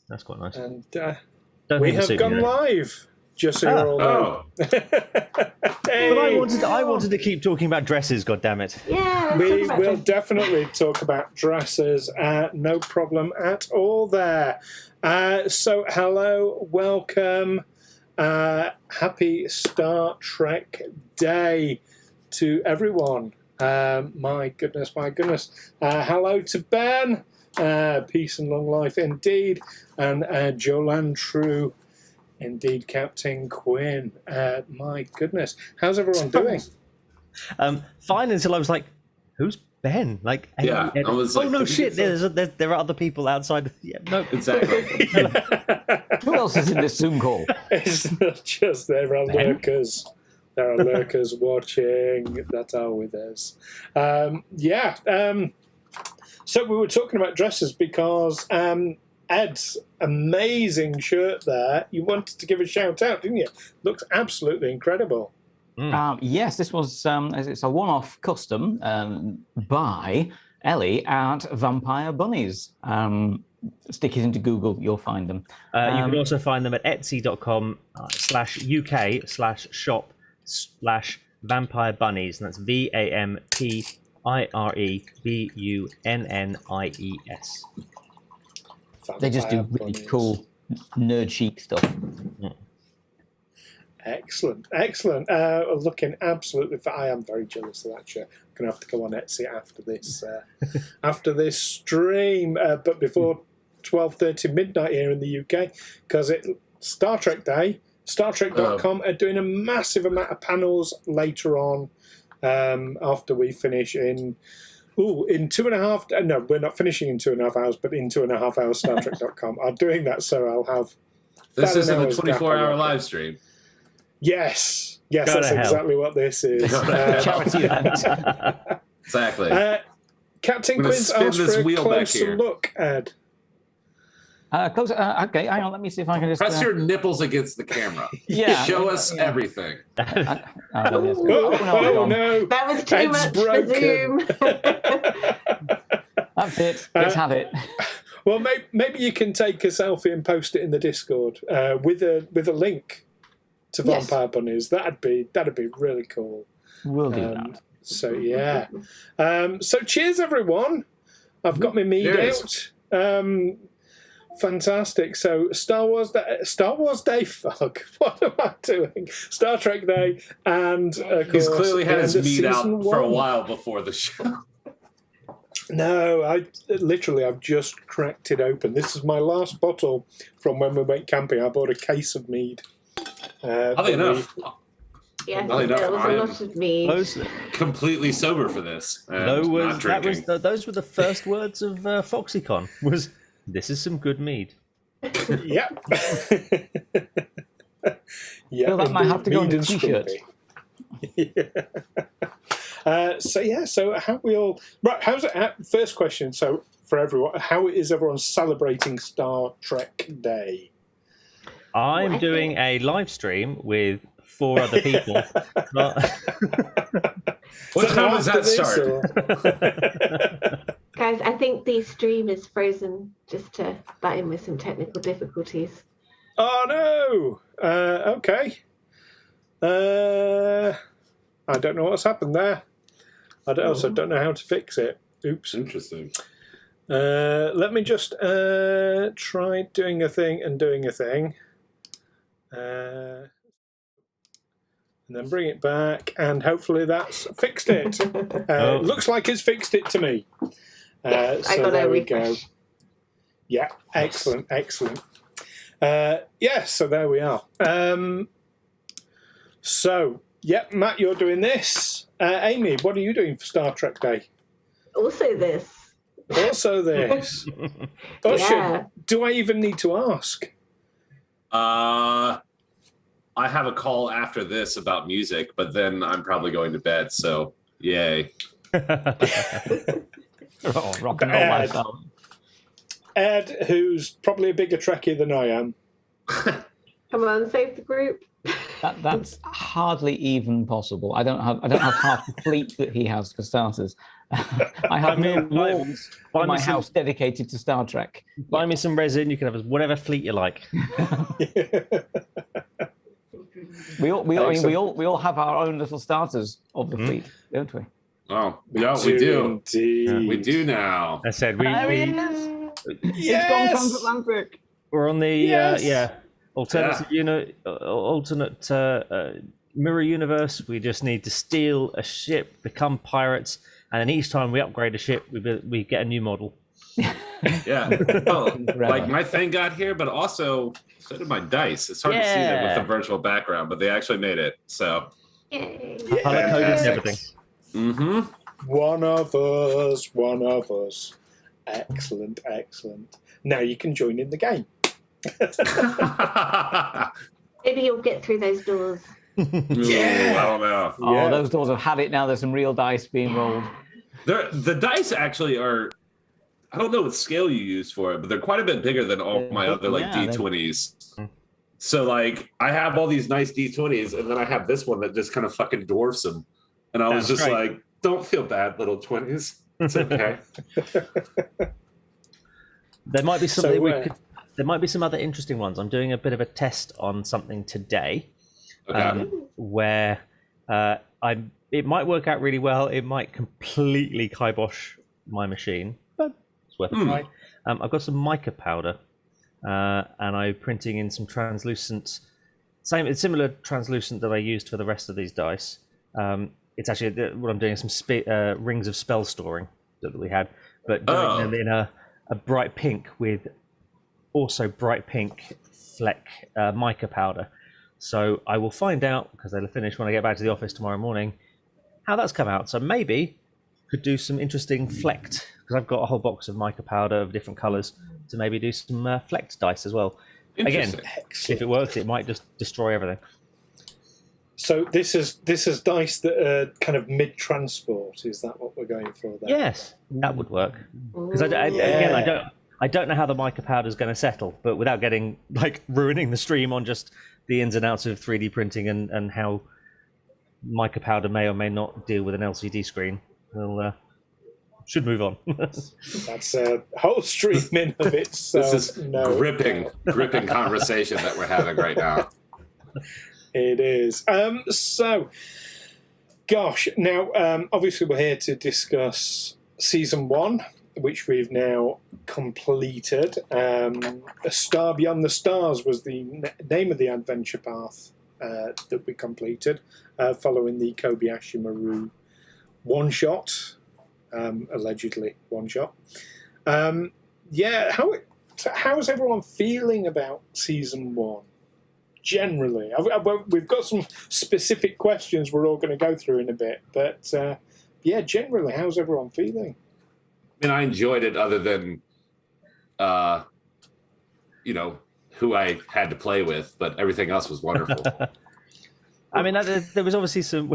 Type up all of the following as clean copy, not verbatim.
That's quite nice. And we have gone live. Just so you're all know. Hey. But I wanted to keep talking about dresses, goddammit. Yeah, we will definitely talk about dresses. No problem at all there. So, hello, welcome. Happy Star Trek Day to everyone. My goodness. Hello to Ben. Peace and long life indeed. And Jolan True, indeed, Captain Quinn. My goodness. How's everyone doing? Fine until I was like, who's Ben? Like, yeah, I was like, oh no, shit! There are other people outside. Yeah, no, exactly. Who else is in this Zoom call? It's not just there are lurkers. There are lurkers watching that are with us. So we were talking about dresses because Ed's amazing shirt there. You wanted to give a shout out, didn't you? Looks absolutely incredible. Yes, this was it's a one-off custom by Ellie at Vampire Bunnies. Stick it into Google, you'll find them. you can also find them at etsy.com/uk/shop/vampire bunnies, and that's VAMPIREBUNNIES. They just do really cool nerd chic stuff. Excellent. Looking absolutely. I am very jealous of that shirt. I'm gonna have to go on Etsy after this stream. But before 12:30 midnight here in the UK, because it Star Trek Day. StarTrek.com are doing a massive amount of panels later on. After we finish in 2.5. No, we're not finishing in 2.5 hours, but in 2.5 hours, StarTrek.com are doing that. So I'll have. This isn't a 24-hour live stream. Yes, that's exactly what this is. Charity event. Exactly. Captain Quinn's asked for a closer look, Ed. Okay, hang on, let me see if I can just... Press your nipples against the camera. Yeah. Show us everything. No. That was too much for Zoom. That's it. Let's have it. Well, maybe you can take a selfie and post it in the Discord with a link to Vampire Bunnies. That'd be really cool. We'll do that. So yeah. So cheers, everyone. I've got my mead out. Fantastic. So Star Wars Day. Fuck. What am I doing? Star Trek Day, and of He's course, clearly had his mead out for a 1. while before the show. No, I've just cracked it open. This is my last bottle from when we went camping. I bought a case of mead. Oddly enough, Yes, there was a lot of mead. completely sober for this. those were the first words of FoxyCon. Was this is some good mead? Yep. Well, that might have to go on the t-shirt. So how we all how's it? First question. So for everyone, how is everyone celebrating Star Trek Day? I'm doing a live stream with 4 other people. What time does that start? Guys, I think the stream is frozen just to butt in with some technical difficulties. Oh no! Okay. I don't know what's happened there. I also don't know how to fix it. Oops. Interesting. Let me just try doing a thing. And then bring it back, and hopefully that's fixed it. It looks like it's fixed it to me. Yes, I so got there a we refresh. go. Yeah, excellent. So there we are. Matt, you're doing this. Amy, what are you doing for Star Trek Day? Also this. Usher, do I even need to ask? I have a call after this about music, but then I'm probably going to bed, so yay. Rock and roll myself. Ed, who's probably a bigger Trekkie than I am. Come on, save the group. That's hardly even possible. I don't have half the fleet that he has, for starters. I have walls in my house dedicated to Star Trek. Buy me some resin. You can have whatever fleet you like. We all have our own little starters of the fleet, don't we? Oh, yeah, we do. Indeed. We do now. I said There he is. Yes! It's gone transatlantic. we're on the alternate mirror universe. We just need to steal a ship, become pirates, and then each time we upgrade a ship, we get a new model. Yeah. Oh, like my thing got here, but also so did my dice. It's hard to see them with the virtual background, but they actually made it. So Yay. Color coded and everything. Mm-hmm. One of us. Excellent. Now you can join in the game. Maybe you'll get through those doors. Yeah. I don't know. Oh, those doors have had it now. There's some real dice being rolled. The dice actually are. I don't know what scale you use for it, but they're quite a bit bigger than all my other like D20s. So like I have all these nice D20s, and then I have this one that just kind of fucking dwarfs them. And I was just like, "Don't feel bad, little 20s. It's okay." There might be something there might be some other interesting ones. I'm doing a bit of a test on something today, where it might work out really well. It might completely kibosh my machine, but it's worth a try. I've got some mica powder, and I'm printing in some translucent, similar translucent that I used for the rest of these dice. It's actually what I'm doing is some rings of spell storing that we had, but doing them in a bright pink with also bright pink fleck mica powder. So I will find out, because they'll finish when I get back to the office tomorrow morning, how that's come out. So maybe could do some interesting flecked, because I've got a whole box of mica powder of different colours, to maybe do some flecked dice as well. Again, if it works, it might just destroy everything. So this is dice that are kind of mid-transport. Is that what we're going for there? Yes, that would work. Because I don't know how the mica powder is going to settle, but without getting ruining the stream on just the ins and outs of 3D printing and how mica powder may or may not deal with an LCD screen, we'll should move on. That's a whole stream in of itself. This is gripping conversation that we're having right now. It is. So, gosh, now, obviously we're here to discuss Season 1, which we've now completed. A Star Beyond the Stars was the name of the adventure path that we completed, following the Kobayashi Maru one-shot, allegedly one-shot. How's everyone feeling about Season 1? Generally, we've got some specific questions we're all going to go through in a bit, but generally, how's everyone feeling? I mean, I enjoyed it, other than, who I had to play with, but everything else was wonderful. I mean, there was obviously some.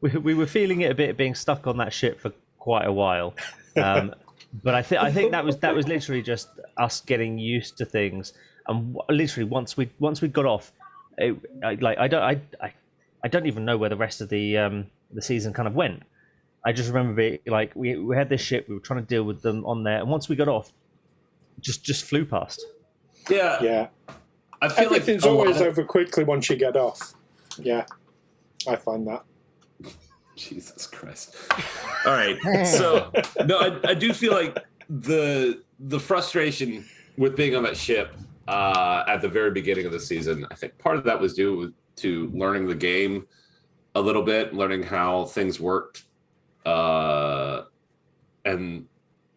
We were feeling it a bit, being stuck on that ship for quite a while, but I think that was literally just us getting used to things. And literally, once we got off, I don't even know where the rest of the season kind of went. I just remember it we had this ship, we were trying to deal with them on there, and once we got off, just flew past. Yeah. I feel everything's always over quickly once you get off. Yeah, I find that. Jesus Christ! All right, so no, I do feel like the frustration with being on that ship. At the very beginning of the season, I think part of that was due to learning the game a little bit, learning how things worked. And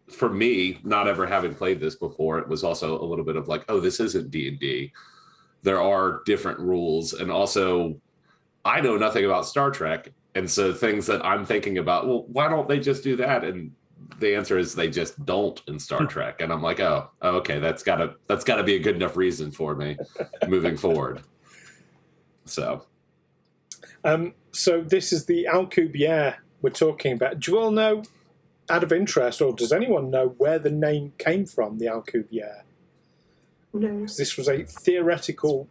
for me, not ever having played this before, it was also a little bit of like, oh, this isn't D&D. There are different rules. And also, I know nothing about Star Trek. And so things that I'm thinking about, well, why don't they just do that? And the answer is they just don't in Star Trek. And I'm like, oh, okay, that's gotta be a good enough reason for me moving forward. So this is the Alcubierre we're talking about. Do you all know, out of interest, or does anyone know where the name came from, the Alcubierre? No. Because this was a theoretical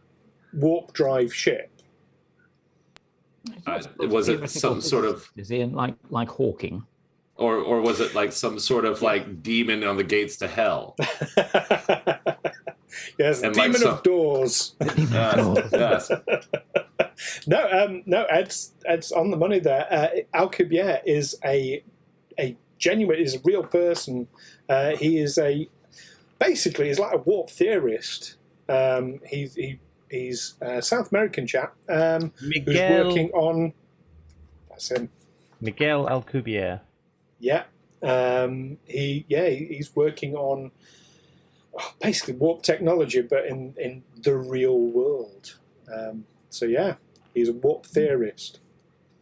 warp drive ship. Was it some sort of... Is it like Hawking? Or was it like some sort of demon on the gates to hell? Yes, and demon of doors. Yes. No, Ed's on the money there. Alcubierre is a real person. He's like a warp theorist. He's a South American chap who's working on. That's him. Miguel Alcubierre. Yeah, He's working on basically warp technology, but in the real world. He's a warp theorist.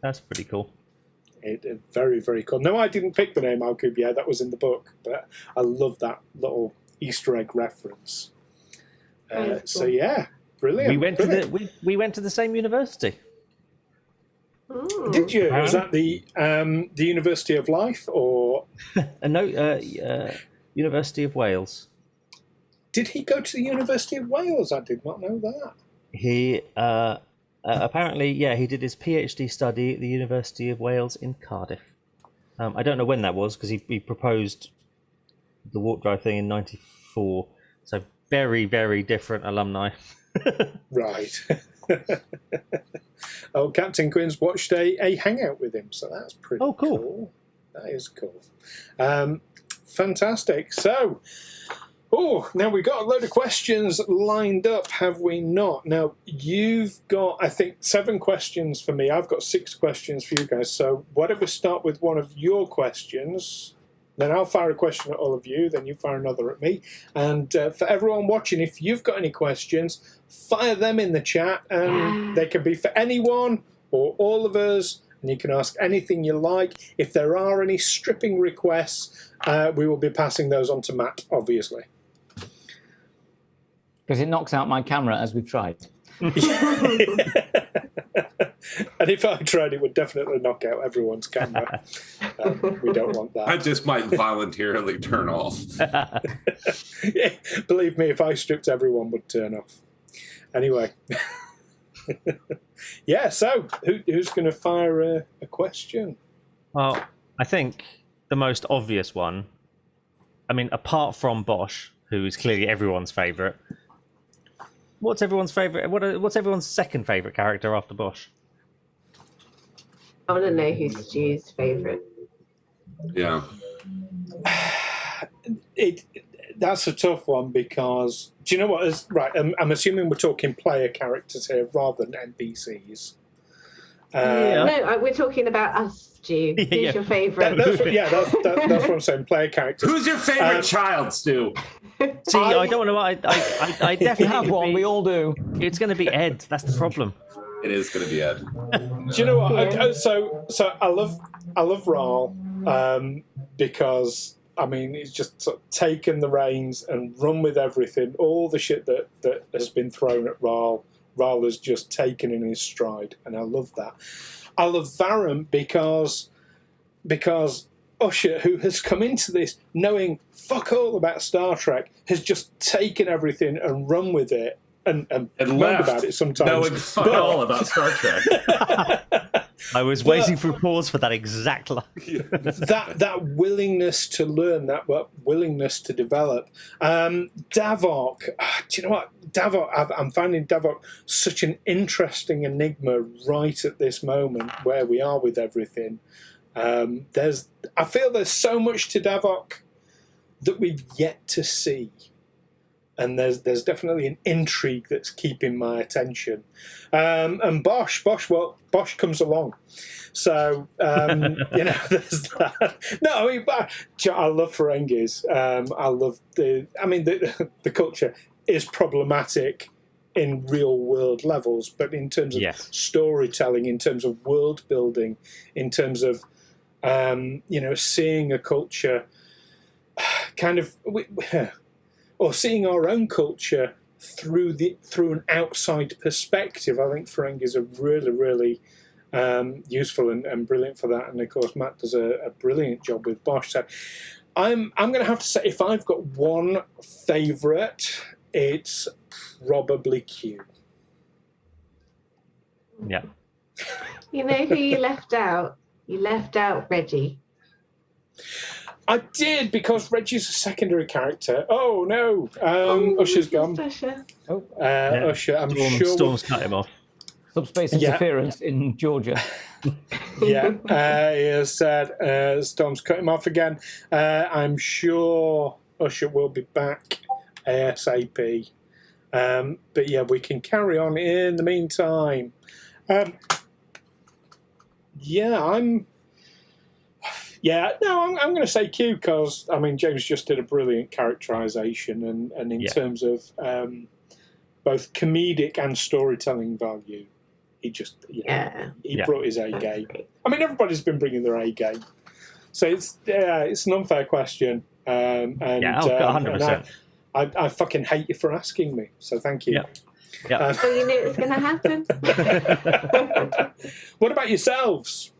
That's pretty cool. Very, very cool. No, I didn't pick the name Alcubierre. That was in the book, but I love that little Easter egg reference. Cool. Brilliant. We went to the same university. Ooh. Did you? Was that the University of Life or? No, University of Wales. Did he go to the University of Wales? I did not know that. He apparently, he did his PhD study at the University of Wales in Cardiff. I don't know when that was because he proposed the warp drive thing in '94. So very, very different alumni. Right. Captain Quinn's watched a hangout with him, so that's pretty cool. That is cool. Fantastic. So, now we've got a load of questions lined up, have we not? Now, you've got, I think, 7 questions for me. I've got 6 questions for you guys. So why don't we start with one of your questions? Then I'll fire a question at all of you, then you fire another at me. And for everyone watching, if you've got any questions, fire them in the chat. And they can be for anyone or all of us. And you can ask anything you like. If there are any stripping requests, we will be passing those on to Matt, obviously. Because it knocks out my camera as we've tried. And if I tried, it would definitely knock out everyone's camera. We don't want that. I just might voluntarily turn off. Yeah, believe me, if I stripped, everyone would turn off. Anyway. So who's going to fire a question? Well, I think the most obvious one, I mean, apart from Bosch, who is clearly everyone's favourite, what's everyone's favourite? What's everyone's second favourite character after Bosch? I want to know who's Stu's favourite. Yeah. That's a tough one because, do you know what? I'm assuming we're talking player characters here rather than NPCs. No, we're talking about us, Stu. Who's your favourite? That's what I'm saying. Player characters. Who's your favourite child, Stu? See, I don't want to. I definitely have one. We all do. It's going to be Ed. That's the problem. It is going to be Ed. Do you know what? Yeah. So I love Rahl because I mean he's just sort of taken the reins and run with everything. All the shit that has been thrown at Rahl has just taken in his stride, and I love that. I love Varram because Usher, who has come into this knowing fuck all about Star Trek, has just taken everything and run with it and learned about it sometimes. Knowing fuck all about Star Trek. I was waiting for a pause for that exact line. that willingness to learn, that willingness to develop. Davok, do you know what? Davok, I'm finding Davok such an interesting enigma right at this moment where we are with everything. I feel there's so much to Davok that we've yet to see. And there's definitely an intrigue that's keeping my attention. And Bosch comes along. So, there's that. No, I mean, I love Ferengis. I love the culture is problematic in real world levels, but in terms of storytelling, in terms of world building, in terms of, seeing a culture kind of... or seeing our own culture through an outside perspective. I think Ferengis are really, really useful and brilliant for that. And of course, Matt does a brilliant job with Bosch. So I'm going to have to say, if I've got one favourite, it's probably Q. Yeah. You know who you left out? You left out Reggie. I did, because Reggie's a secondary character. Oh, no. Usher's gone. Usher. Usher, I'm sure... Storm's cut him off. Subspace interference in Georgia. He has said Storm's cut him off again. I'm sure Usher will be back ASAP. But yeah, we can carry on in the meantime. Yeah, no, I'm going to say Q because, I mean, James just did a brilliant characterisation and in terms of both comedic and storytelling value, he just, he brought his A game. I mean, everybody's been bringing their A game. So it's an unfair question. 100%. I fucking hate you for asking me, so thank you. Yeah. So you knew it was going to happen. What about yourselves?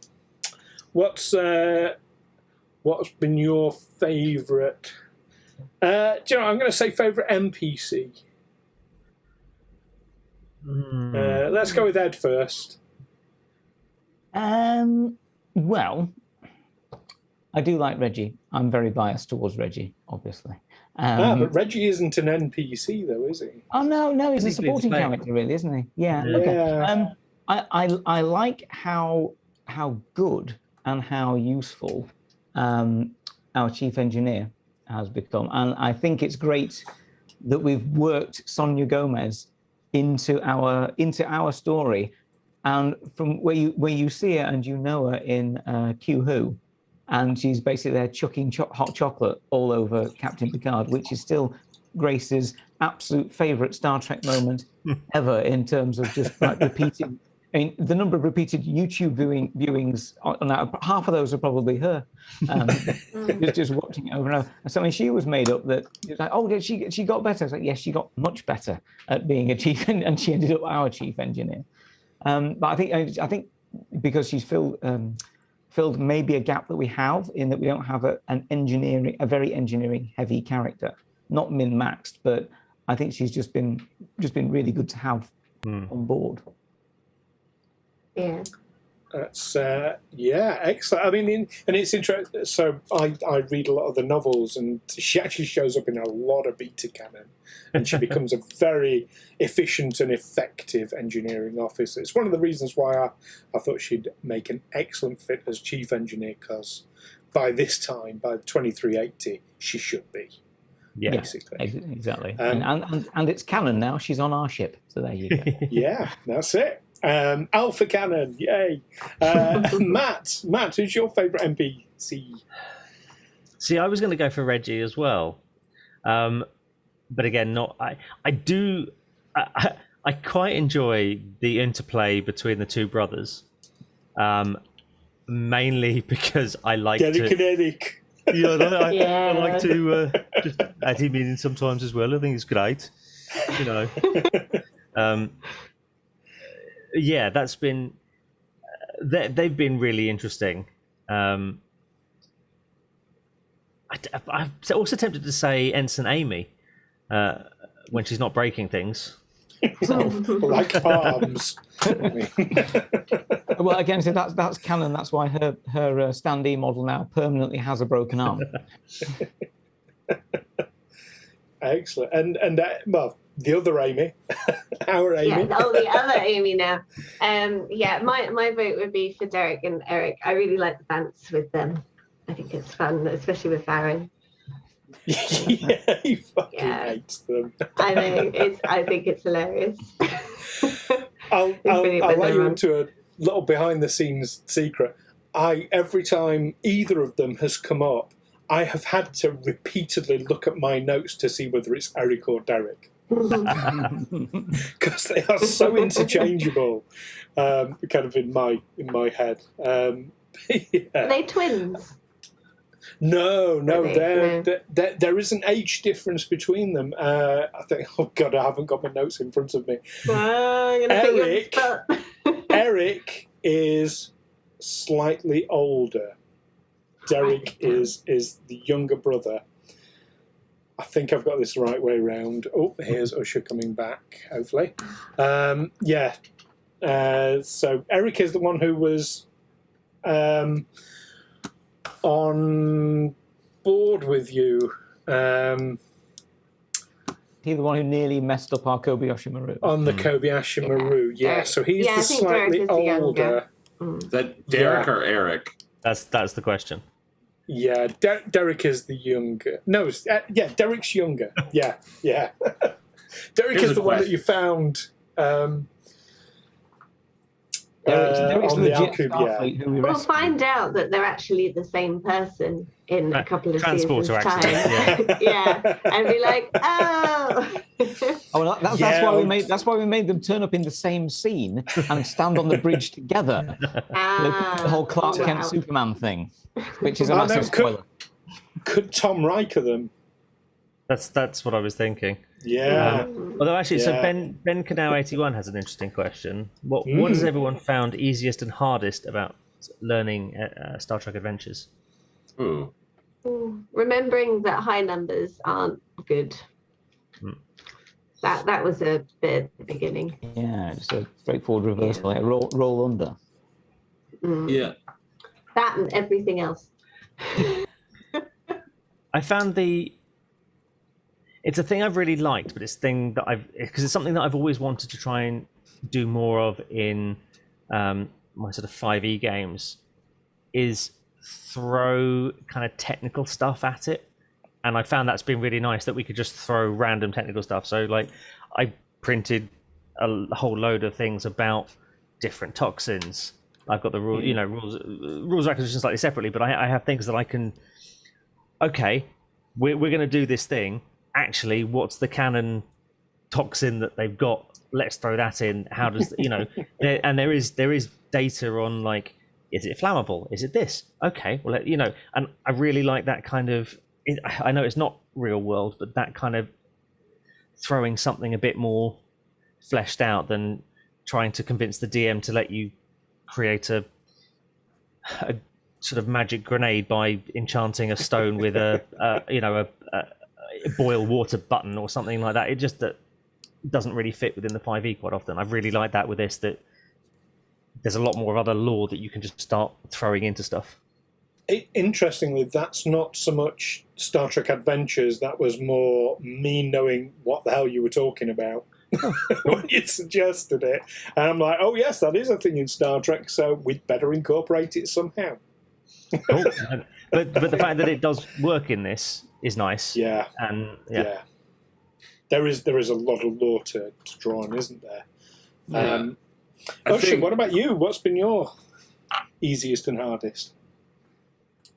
What's been your favourite? Do you know? I'm going to say favourite NPC. Let's go with Ed first. Well, I do like Reggie. I'm very biased towards Reggie, obviously. But Reggie isn't an NPC, though, is he? Oh no, he's a supporting character, really, isn't he? Yeah. Okay. I like how good and how useful our chief engineer has become, and I think it's great that we've worked Sonia Gomez into our story, and from where you see her and you know her in Q Who. And she's basically there chucking hot chocolate all over Captain Picard, which is still Grace's absolute favourite Star Trek moment ever in terms of just like repeating. I mean, the number of repeated YouTube viewings on that, half of those are probably her, just watching it over and over. And so, I mean, she was made up that it's like, oh, did she got better? It's like, yes, she got much better at being a chief, and she ended up our chief engineer. But I think because she's filled maybe a gap that we have in that we don't have a very engineering heavy character, not min-maxed, but I think she's just been really good to have on board. Yeah. That's excellent. I mean, and it's interesting. So I read a lot of the novels, and she actually shows up in a lot of beta canon, and she becomes a very efficient and effective engineering officer. It's one of the reasons why I thought she'd make an excellent fit as chief engineer, because by this time, by 2380, she should be. Yeah, basically. Exactly. And it's canon now. She's on our ship, so there you go. Yeah, that's it. Alpha Cannon, yay! Matt, who's your favourite NPC? See, I was going to go for Reggie as well, but again, not. I do. I quite enjoy the interplay between the two brothers, mainly because I like Kinetic. Yeah, I like to just add him in sometimes as well. I think it's great, you know. Yeah, that's been. They've been really interesting. I'm also tempted to say Ensign Amy when she's not breaking things. Like arms. Well, again, so that's canon. That's why her standee model now permanently has a broken arm. Excellent. And well, the other Amy, our Amy. Yeah, the other Amy now. My vote would be for Derek and Eric. I really like the dance with them. I think it's fun, especially with Farron. Yeah, he fucking hates them. I think it's hilarious. I'll let you into a little behind the scenes secret. Every time either of them has come up, I have had to repeatedly look at my notes to see whether it's Eric or Derek. Because they are so interchangeable, kind of in my head. Are they twins? No, there is an age difference between them. I think, oh God, I haven't got my notes in front of me. Eric is slightly older. Derek is the younger brother. I think I've got this the right way round. Oh, here's Usher coming back, hopefully. So Eric is the one who was on board with you. He the one who nearly messed up our Kobayashi Maru. On the Kobayashi Maru, yeah. So he's the slightly older. Is that Derek or Eric? That's the question. Yeah, Derek is the younger. No, Derek's younger. Yeah. Derek is the one that you found Derek's on the legit Alcube, Starfleet who we We'll rescued. find out that they're actually the same person in a couple of seasons' Transporter time. accident, Yeah, and be like, oh. Oh, well, that's why we made them turn up in the same scene and stand on the bridge together. The whole Clark Kent Superman thing, which is a massive spoiler. Could Tom Riker them? That's what I was thinking. Yeah. Although actually, so Ben Canal 81 has an interesting question. What has everyone found easiest and hardest about learning Star Trek Adventures? Remembering that high numbers aren't good. That was a bit at the beginning. Yeah, just a straightforward reversal. Like roll under. Yeah. That and everything else. I found it's a thing I've really liked, but it's something that I've always wanted to try and do more of in my sort of 5e games, is throw kind of technical stuff at it. And I found that's been really nice that we could just throw random technical stuff. So like I printed a whole load of things about different toxins. I've got the rules acquisition slightly separately, but I have things that I can, okay, we're going to do this thing. Actually, what's the canon toxin that they've got? Let's throw that in. How does and there is data on like, is it flammable? Is it this? Okay, well, and I really like that kind of. I know it's not real world, but that kind of throwing something a bit more fleshed out than trying to convince the DM to let you create a sort of magic grenade by enchanting a stone with a boil water button or something like that. It just that doesn't really fit within the 5e quite often. I've really liked that with this, that there's a lot more of other lore that you can just start throwing into stuff. Interestingly, that's not so much Star Trek Adventures. That was more me knowing what the hell you were talking about when you suggested it. And I'm like, oh yes, that is a thing in Star Trek, so we'd better incorporate it somehow. Cool. But the fact that it does work in this is nice. Yeah. And There is a lot of lore to draw on, isn't there? Yeah. Ocean, what about you? What's been your easiest and hardest?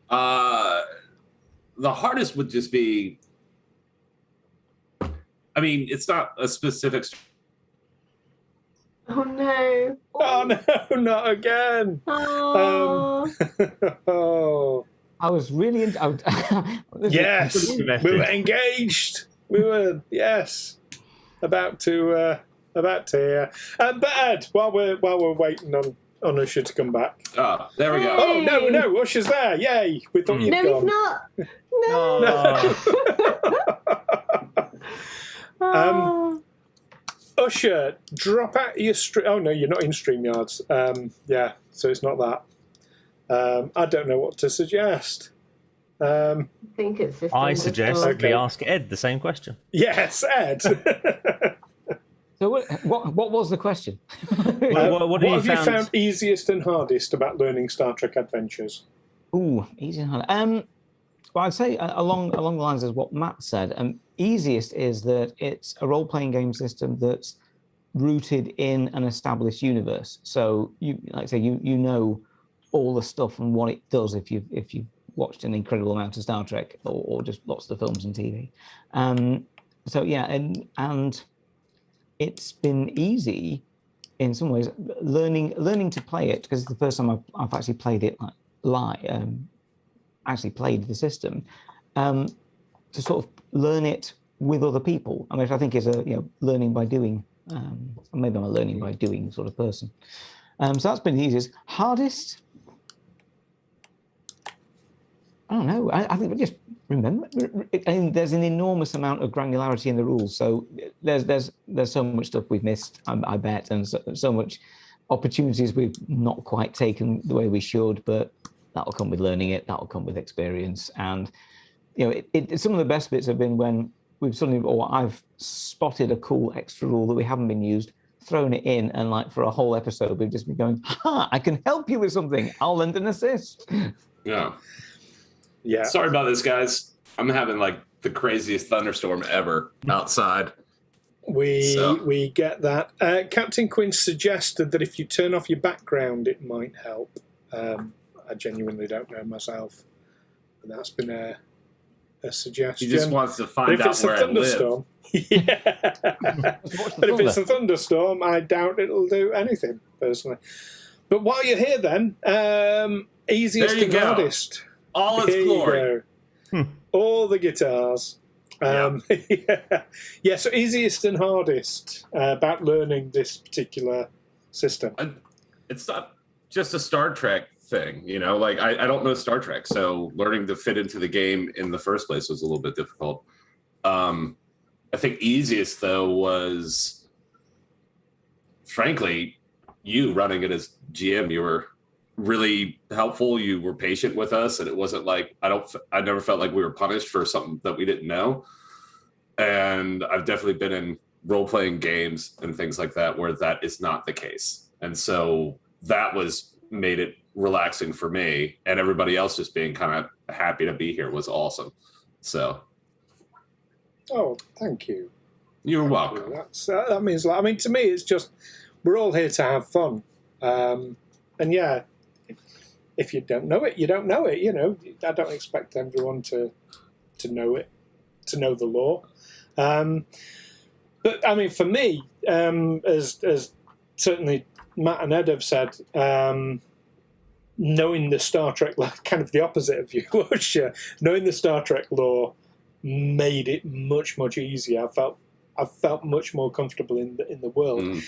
The hardest would just be, I mean, it's not a specific. Oh no! Oh no, not again! Oh. I was really yes, we were engaged. We were about to. But Ed, while we're waiting on Usher to come back. Oh, there we go. Oh no, Usher's there! Yay! We thought you'd gone. No, he's not. No. Usher, drop out your stream. Oh no, you're not in StreamYards. So it's not that. I don't know what to suggest. I think it's this. I suggest we ask Ed the same question. Yes, Ed. So what was the question? What have you found easiest and hardest about learning Star Trek Adventures? Ooh, easy and hard. Well, I'd say along the lines of what Matt said. Easiest is that it's a role-playing game system that's rooted in an established universe. So you know all the stuff and what it does if you've watched an incredible amount of Star Trek or just lots of the films and TV. And it's been easy in some ways learning to play it, because it's the first time I've actually played it actually played the system, to sort of learn it with other people. I mean, I think is a learning by doing. Maybe I'm a learning by doing sort of person. So that's been the easiest. Hardest, I don't know. I think we just remember. I mean, there's an enormous amount of granularity in the rules. So there's so much stuff we've missed, I bet, and so much opportunities we've not quite taken the way we should. But that'll come with learning it. That'll come with experience. And some of the best bits have been when we've suddenly, or I've spotted a cool extra rule that we haven't been used, thrown it in, and like for a whole episode we've just been going, I can help you with something. I'll lend an assist. Yeah. Sorry about this, guys. I'm having like the craziest thunderstorm ever outside. We get that. Captain Quinn suggested that if you turn off your background, it might help. I genuinely don't know myself, but that's been a suggestion. He just wants to find out where I live. Yeah. But if it's a thunderstorm, I doubt it'll do anything, personally. But while you're here, then, easiest and hardest. All its glory. All the guitars. Yeah, so easiest and hardest about learning this particular system. It's not just a Star Trek thing, you know, like I don't know Star Trek, so learning to fit into the game in the first place was a little bit difficult. I think easiest though was, frankly, you running it as GM. You were really helpful. You were patient with us, and it wasn't like I never felt like we were punished for something that we didn't know. And I've definitely been in role-playing games and things like that where that is not the case, and so that made it relaxing for me, and everybody else just being kind of happy to be here was awesome. So, oh, thank you. You're welcome. That means a lot. I mean, to me, it's just we're all here to have fun, and yeah. If you don't know it, you don't know it. You know, I don't expect everyone to know it, to know the lore. But I mean, for me, as certainly Matt and Ed have said, knowing the Star Trek, kind of the opposite of you, knowing the Star Trek lore made it much easier. I felt much more comfortable in the world.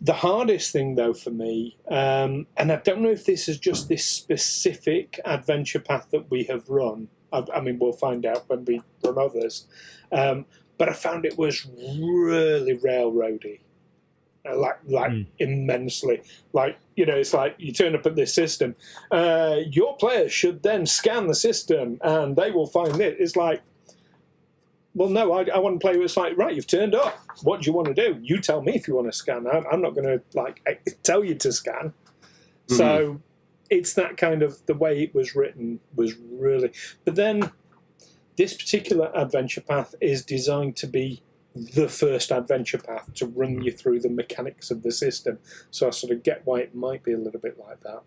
The hardest thing, though, for me, and I don't know if this is just this specific adventure path that we have run. I mean, we'll find out when we run others. But I found it was really railroady, immensely. Like, you know, it's like you turn up at this system. Your players should then scan the system, and they will find it. It's like, well, no, I want to play with. It's like, right, you've turned up. What do you want to do? You tell me if you want to scan. I'm not going to tell you to scan. Mm-hmm. So it's that kind of the way it was written was really. But then this particular adventure path is designed to be the first adventure path to run you through the mechanics of the system. So I sort of get why it might be a little bit like that.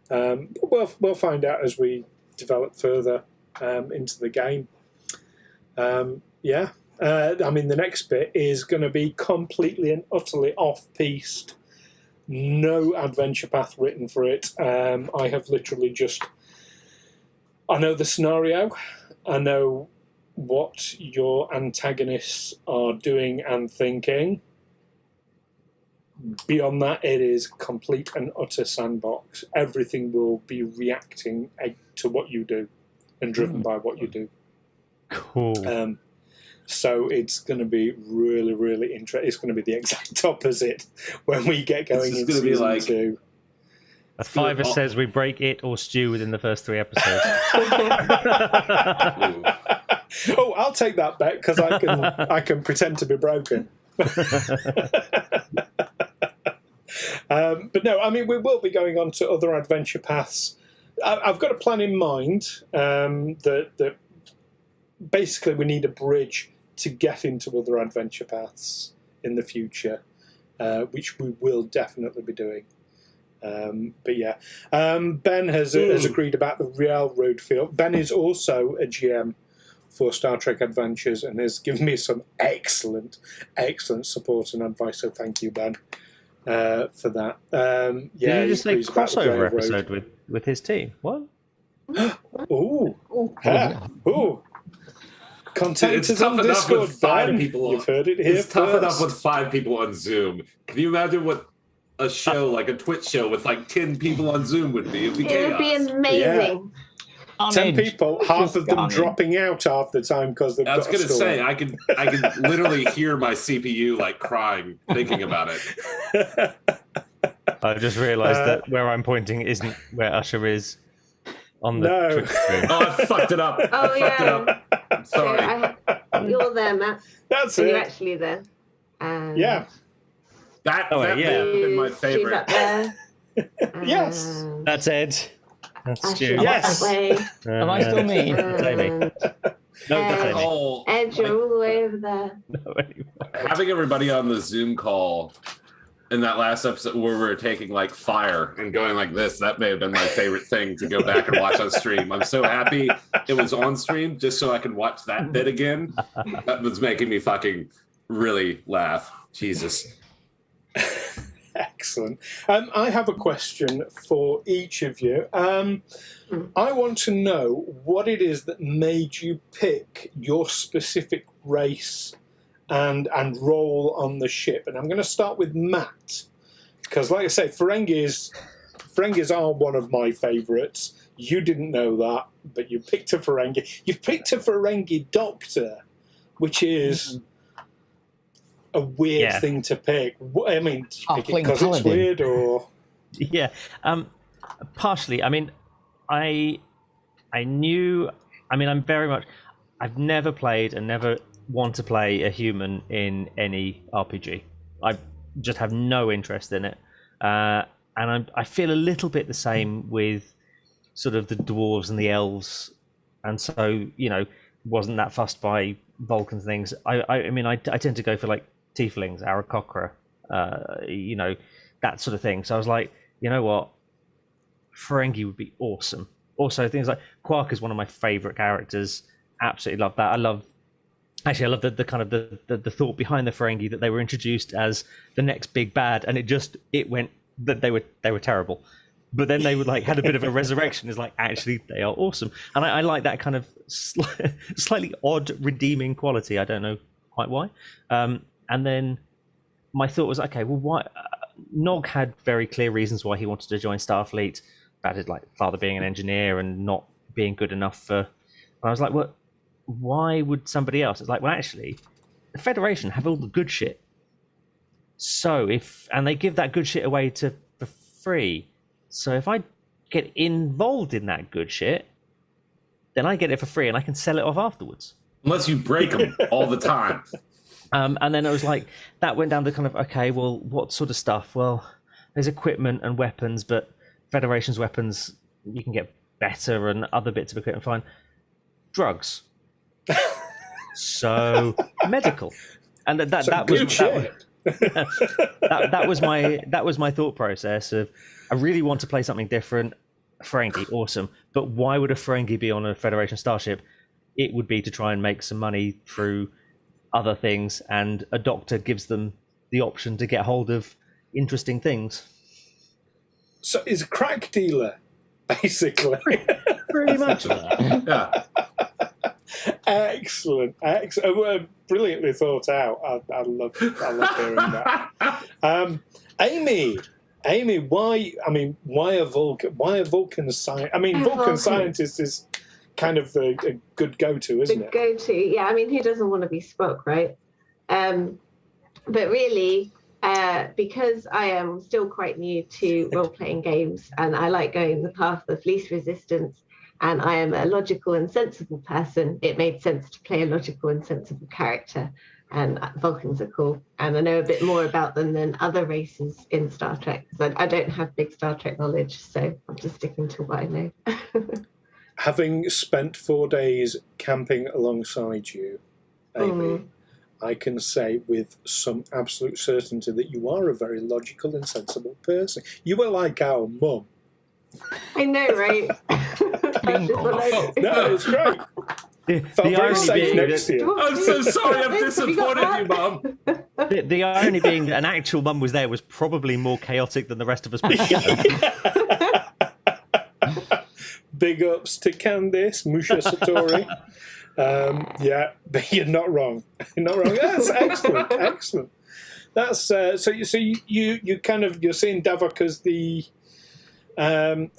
But we'll find out as we develop further into the game. I mean, the next bit is going to be completely and utterly off-piste. No adventure path written for it. I have literally just... I know the scenario. I know what your antagonists are doing and thinking. Beyond that, it is complete and utter sandbox. Everything will be reacting to what you do and driven by what you do. Cool. So it's going to be really, really interesting. It's going to be the exact opposite when we get going into season 2. A fiver says we break it or Stu within the first 3 episodes. Oh, I'll take that bet because I can pretend to be broken. But no, I mean, we will be going on to other adventure paths. I've got a plan in mind that basically we need a bridge to get into other adventure paths in the future, which we will definitely be doing. But yeah, Ben has agreed about the railroad feel. Ben is also a GM for Star Trek Adventures and has given me some excellent support and advice. So thank you, Ben, for that. Did you just say crossover episode with his team? What? Ooh. Content it's is tough on enough Discord, with 5 Ben. people. You've heard it here It's tough first. enough with 5 people on Zoom. Can you imagine what a show like a Twitch show with like 10 people on Zoom would be? It'd be chaos. It would be amazing. Yeah. 10 people, half of them dropping out half the time because they've got a storm. I was going to say, I can literally hear my CPU like crying thinking about it. I just realised that where I'm pointing isn't where Usher is on the Twitch stream. Oh, I fucked it up. Oh, yeah. I'm sorry. You're there, Matt. That's so it. You're actually there. Yeah. That would have been my favorite. She's up there. Yes. That's Ed. That's Stu. Yes. Am I still me? Tony. No, definitely. Ed, you're all the way over there. No, anyway. Having everybody on the Zoom call in that last episode where we were taking like fire and going like this, that may have been my favorite thing to go back and watch on stream. I'm so happy it was on stream just so I can watch that bit again. That was making me fucking really laugh. Jesus. Excellent. I have a question for each of you. I want to know what it is that made you pick your specific race and role on the ship. And I'm going to start with Matt, because like I say, Ferengis are one of my favourites. You didn't know that, but you picked a Ferengi. You've picked a Ferengi doctor, which is a weird thing to pick. I mean, did you pick it because it's weird, or? Yeah, partially. I mean, I knew. I mean, I'm very much. I've never played and never want to play a human in any RPG. I just have no interest in it, and I feel a little bit the same with sort of the dwarves and the elves, and so wasn't that fussed by Vulcans things. I mean, I tend to go for like tieflings, Aarakocra, that sort of thing. So I was like, you know what, Ferengi would be awesome. Also, things like Quark is one of my favorite characters. Absolutely love that. I love the kind of the thought behind the Ferengi, that they were introduced as the next big bad, and it went that they were terrible, but then they would like had a bit of a resurrection. Is like, actually they are awesome, and I like that kind of slightly odd redeeming quality. I don't know quite why. And then my thought was, okay, well, why? Nog had very clear reasons why he wanted to join Starfleet. About his like father being an engineer and not being good enough for. And I was like, well, why would somebody else? It's like, well, actually, the Federation have all the good shit. So and they give that good shit away for free. So if I get involved in that good shit, then I get it for free and I can sell it off afterwards. Unless you break them all the time. And then it was like, that went down to kind of, okay, well, what sort of stuff? Well, there's equipment and weapons, but Federation's weapons, you can get better, and other bits of equipment, fine. Drugs. So medical. And that was my thought process of, I really want to play something different. Ferengi, awesome. But why would a Ferengi be on a Federation starship? It would be to try and make some money through other things, and a doctor gives them the option to get hold of interesting things. So he's a crack dealer, basically. Pretty much. Yeah. Excellent. Brilliantly thought out. I love hearing that. Amy, why a Vulcan? Why a Vulcan scientist? I mean, Vulcan scientist is kind of a good go-to, isn't it? Go-to, yeah. I mean, who doesn't want to be Spock, right? But really, because I am still quite new to role-playing games, and I like going the path of least resistance, and I am a logical and sensible person, it made sense to play a logical and sensible character. And Vulcans are cool, and I know a bit more about them than other races in Star Trek, because I don't have big Star Trek knowledge, so I'm just sticking to what I know. Having spent 4 days camping alongside you, Amy, I can say with some absolute certainty that you are a very logical and sensible person. You were like our mum. I know, right? No, it's great. The irony being next to you. I'm so sorry, I'm disappointed you, Mum. The irony being that an actual mum was there was probably more chaotic than the rest of us put together. Big ups to Candice, Musha Satori. Yeah, you're not wrong. You're not wrong. That's excellent. Excellent. That's so you kind of, you're seeing Davok as the I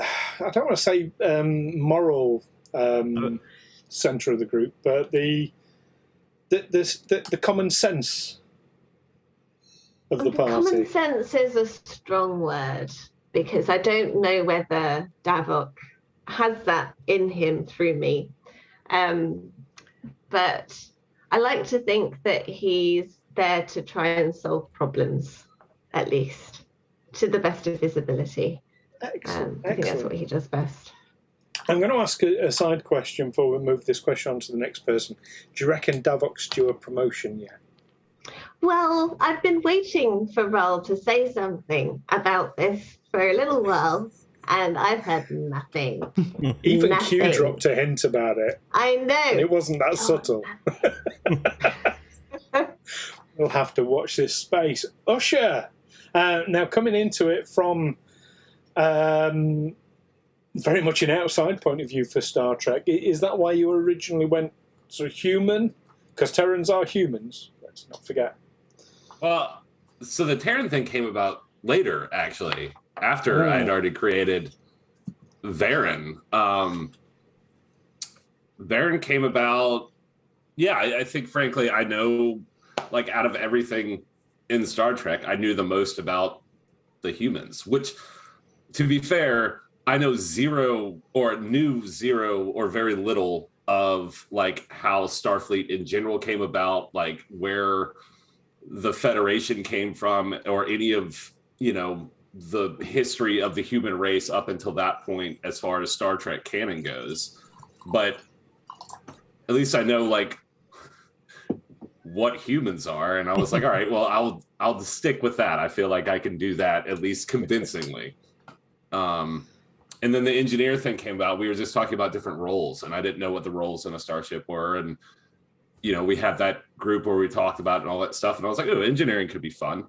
don't want to say moral center of the group, but the common sense of the party. Common sense is a strong word, because I don't know whether Davok has that in him through me. But I like to think that he's there to try and solve problems, at least, to the best of his ability. Excellent. I think that's what he does best. I'm going to ask a side question before we move this question on to the next person. Do you reckon Davok's due a promotion yet? Well, I've been waiting for Raoul to say something about this for a little while, and I've heard nothing. Even nothing. Q dropped a hint about it. I know. And it wasn't that subtle. We'll have to watch this space. Usher, now coming into it from very much an outside point of view for Star Trek, is that why you originally went sort of human? Because Terrans are humans, let's not forget. Well, so the Terran thing came about later, actually, after I had already created Varen. Varen came about, I think, frankly, I know, like, out of everything in Star Trek, I knew the most about the humans, which, to be fair, I know zero or very little of, like, how Starfleet in general came about, like, where the Federation came from, or any of, the history of the human race up until that point as far as Star Trek canon goes. But at least I know, like, what humans are, and I was like, all right, well, I'll stick with that. I feel like I can do that at least convincingly. And then the engineer thing came about. We were just talking about different roles, and I didn't know what the roles in a starship were. And, we had that group where we talked about it and all that stuff. And I was like, oh, engineering could be fun.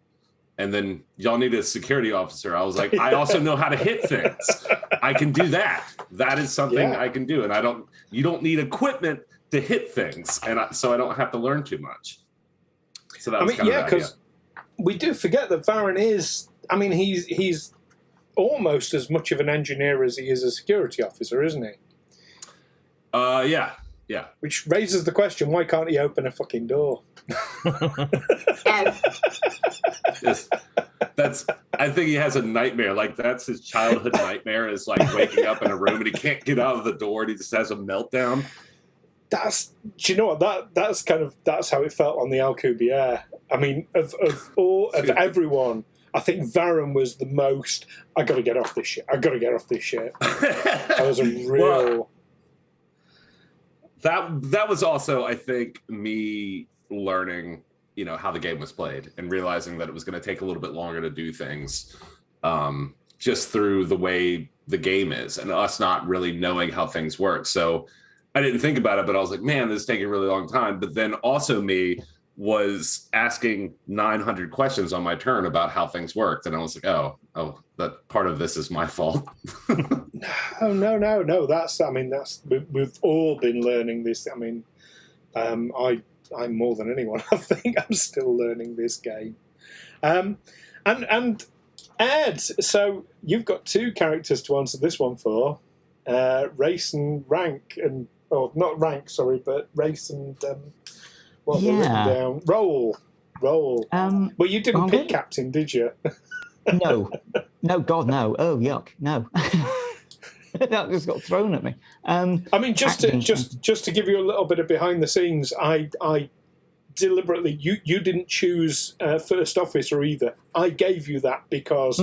And then y'all need a security officer. I was like, I also know how to hit things. I can do that. That is something I can do. And you don't need equipment to hit things. And so I don't have to learn too much. So that was kind of because we do forget that Varen is, he's almost as much of an engineer as he is a security officer, isn't he? Yeah. Which raises the question, why can't he open a fucking door? I think he has a nightmare. Like, that's his childhood nightmare, is like waking up in a room and he can't get out of the door and he just has a meltdown. Do you know what? That's how it felt on the Alcubierre. Of everyone, I think Varen was the most, I gotta get off this shit. That was a real... That was also, I think, me learning, how the game was played and realizing that it was going to take a little bit longer to do things, just through the way the game is and us not really knowing how things work. So I didn't think about it, but I was like, man, this is taking a really long time. But then also me was asking 900 questions on my turn about how things worked. And I was like, oh, that part of this is my fault. No. We've all been learning this. I'm more than anyone. I think I'm still learning this game. And Ed, so you've got two characters to answer this one for, race and rank, not rank, sorry, but race and what we're written down. Roll. Well, you didn't pick captain, did you? No, God, no. Oh, yuck, no. That just got thrown at me. Just to give you a little bit of behind the scenes, I deliberately, you didn't choose first officer either. I gave you that because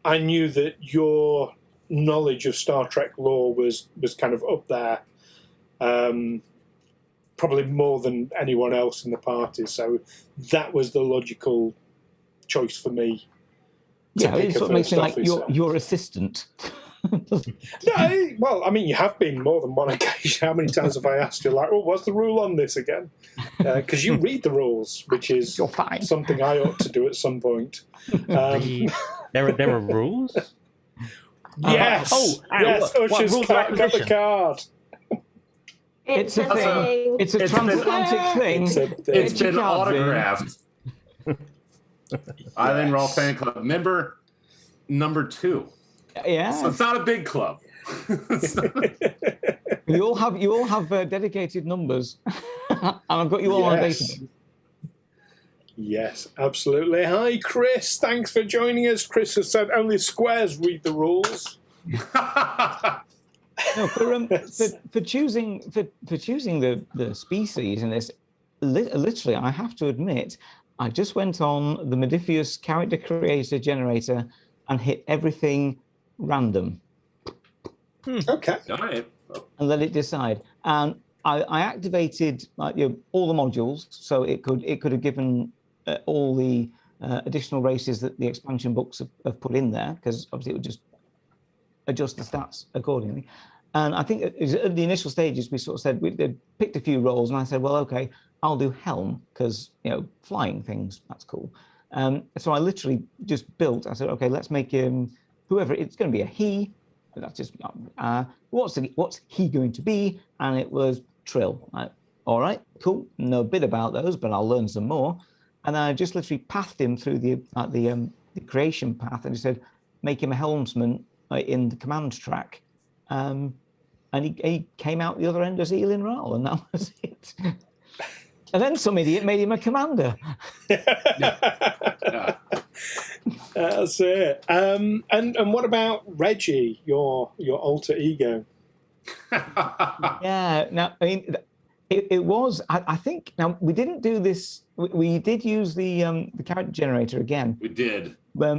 I knew that your knowledge of Star Trek lore was kind of up there, probably more than anyone else in the party. So that was the logical choice for me. Yeah, it's what makes me like your assistant. No, well, you have been more than one occasion. How many times have I asked you, like, oh, what's the rule on this again? Because you read the rules, which is something I ought to do at some point. There are rules? Yes. Yes. Usher's got the card. It's a thing. It's a transatlantic thing. It's been autographed. Island Raw Fan Club member number 2. Yeah, so it's not a big club. You all have dedicated numbers, and I've got you all on a database. Yes, absolutely. Hi, Chris. Thanks for joining us. Chris has said only squares read the rules. No, for choosing the species in this, literally, I have to admit, I just went on the Modifius character creator generator and hit everything random. Okay. All right. And let it decide. And I activated all the modules, so it could have given all the additional races that the expansion books have put in there, because obviously it would just adjust the stats accordingly. And I think at the initial stages, we sort of said we picked a few roles, and I said, well, okay, I'll do helm because flying things, that's cool. So I literally just built. I said, okay, let's make him whoever. It's going to be a he. But that's just what's he going to be? And it was Trill. All right, cool. No bit about those, but I'll learn some more. And I just literally pathed him through the creation path, and he said, make him a helmsman in the command track. And he came out the other end as Elin Ral, and that was it. And then some idiot made him a commander. Yeah. That's it. And what about Reggie, your alter ego? Yeah. Now, I mean, it was. I think. Now we didn't do this. We did use the character generator again. We did.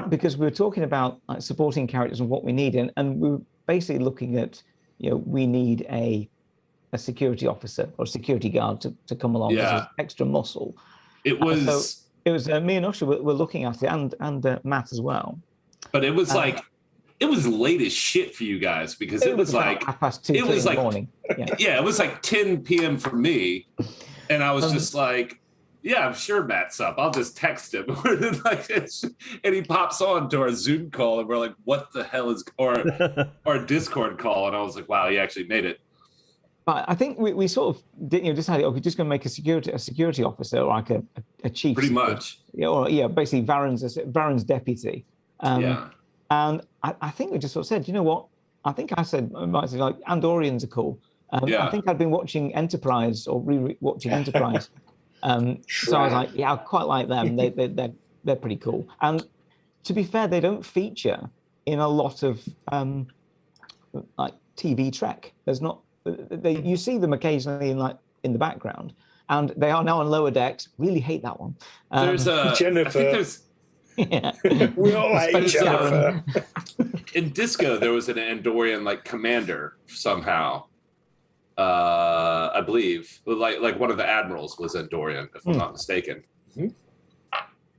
Because we were talking about supporting characters and what we need, and we were basically looking at, we need a security officer or security guard to come along as extra muscle. It was. So it was me and Usher were looking at it, and Matt as well. But it was it was late as shit for you guys, because it was like 2:30 in the morning. Yeah, it was like 10 p.m. for me, and I was just like, yeah, I'm sure Matt's up. I'll just text him. And he pops on to our Zoom call, and we're like, what the hell is, or our Discord call, and I was like, wow, he actually made it. But I think we sort of decided, we're just going to make a security officer, or like a chief. Pretty much. Basically Varen's deputy. And I think we just sort of said, you know what? I think I said, like, Andorians are cool. I think I'd been watching Enterprise or re-watching Enterprise. So I was like, yeah, I quite like them. They're pretty cool. And to be fair, they don't feature in a lot of like TV Trek. There's not. You see them occasionally in the background, and they are now on lower decks. Really hate that one. There's Jennifer. I think there's. Yeah. We all hate Jennifer. In Disco, there was an Andorian commander somehow. I believe like one of the admirals was Andorian, if I'm not mistaken.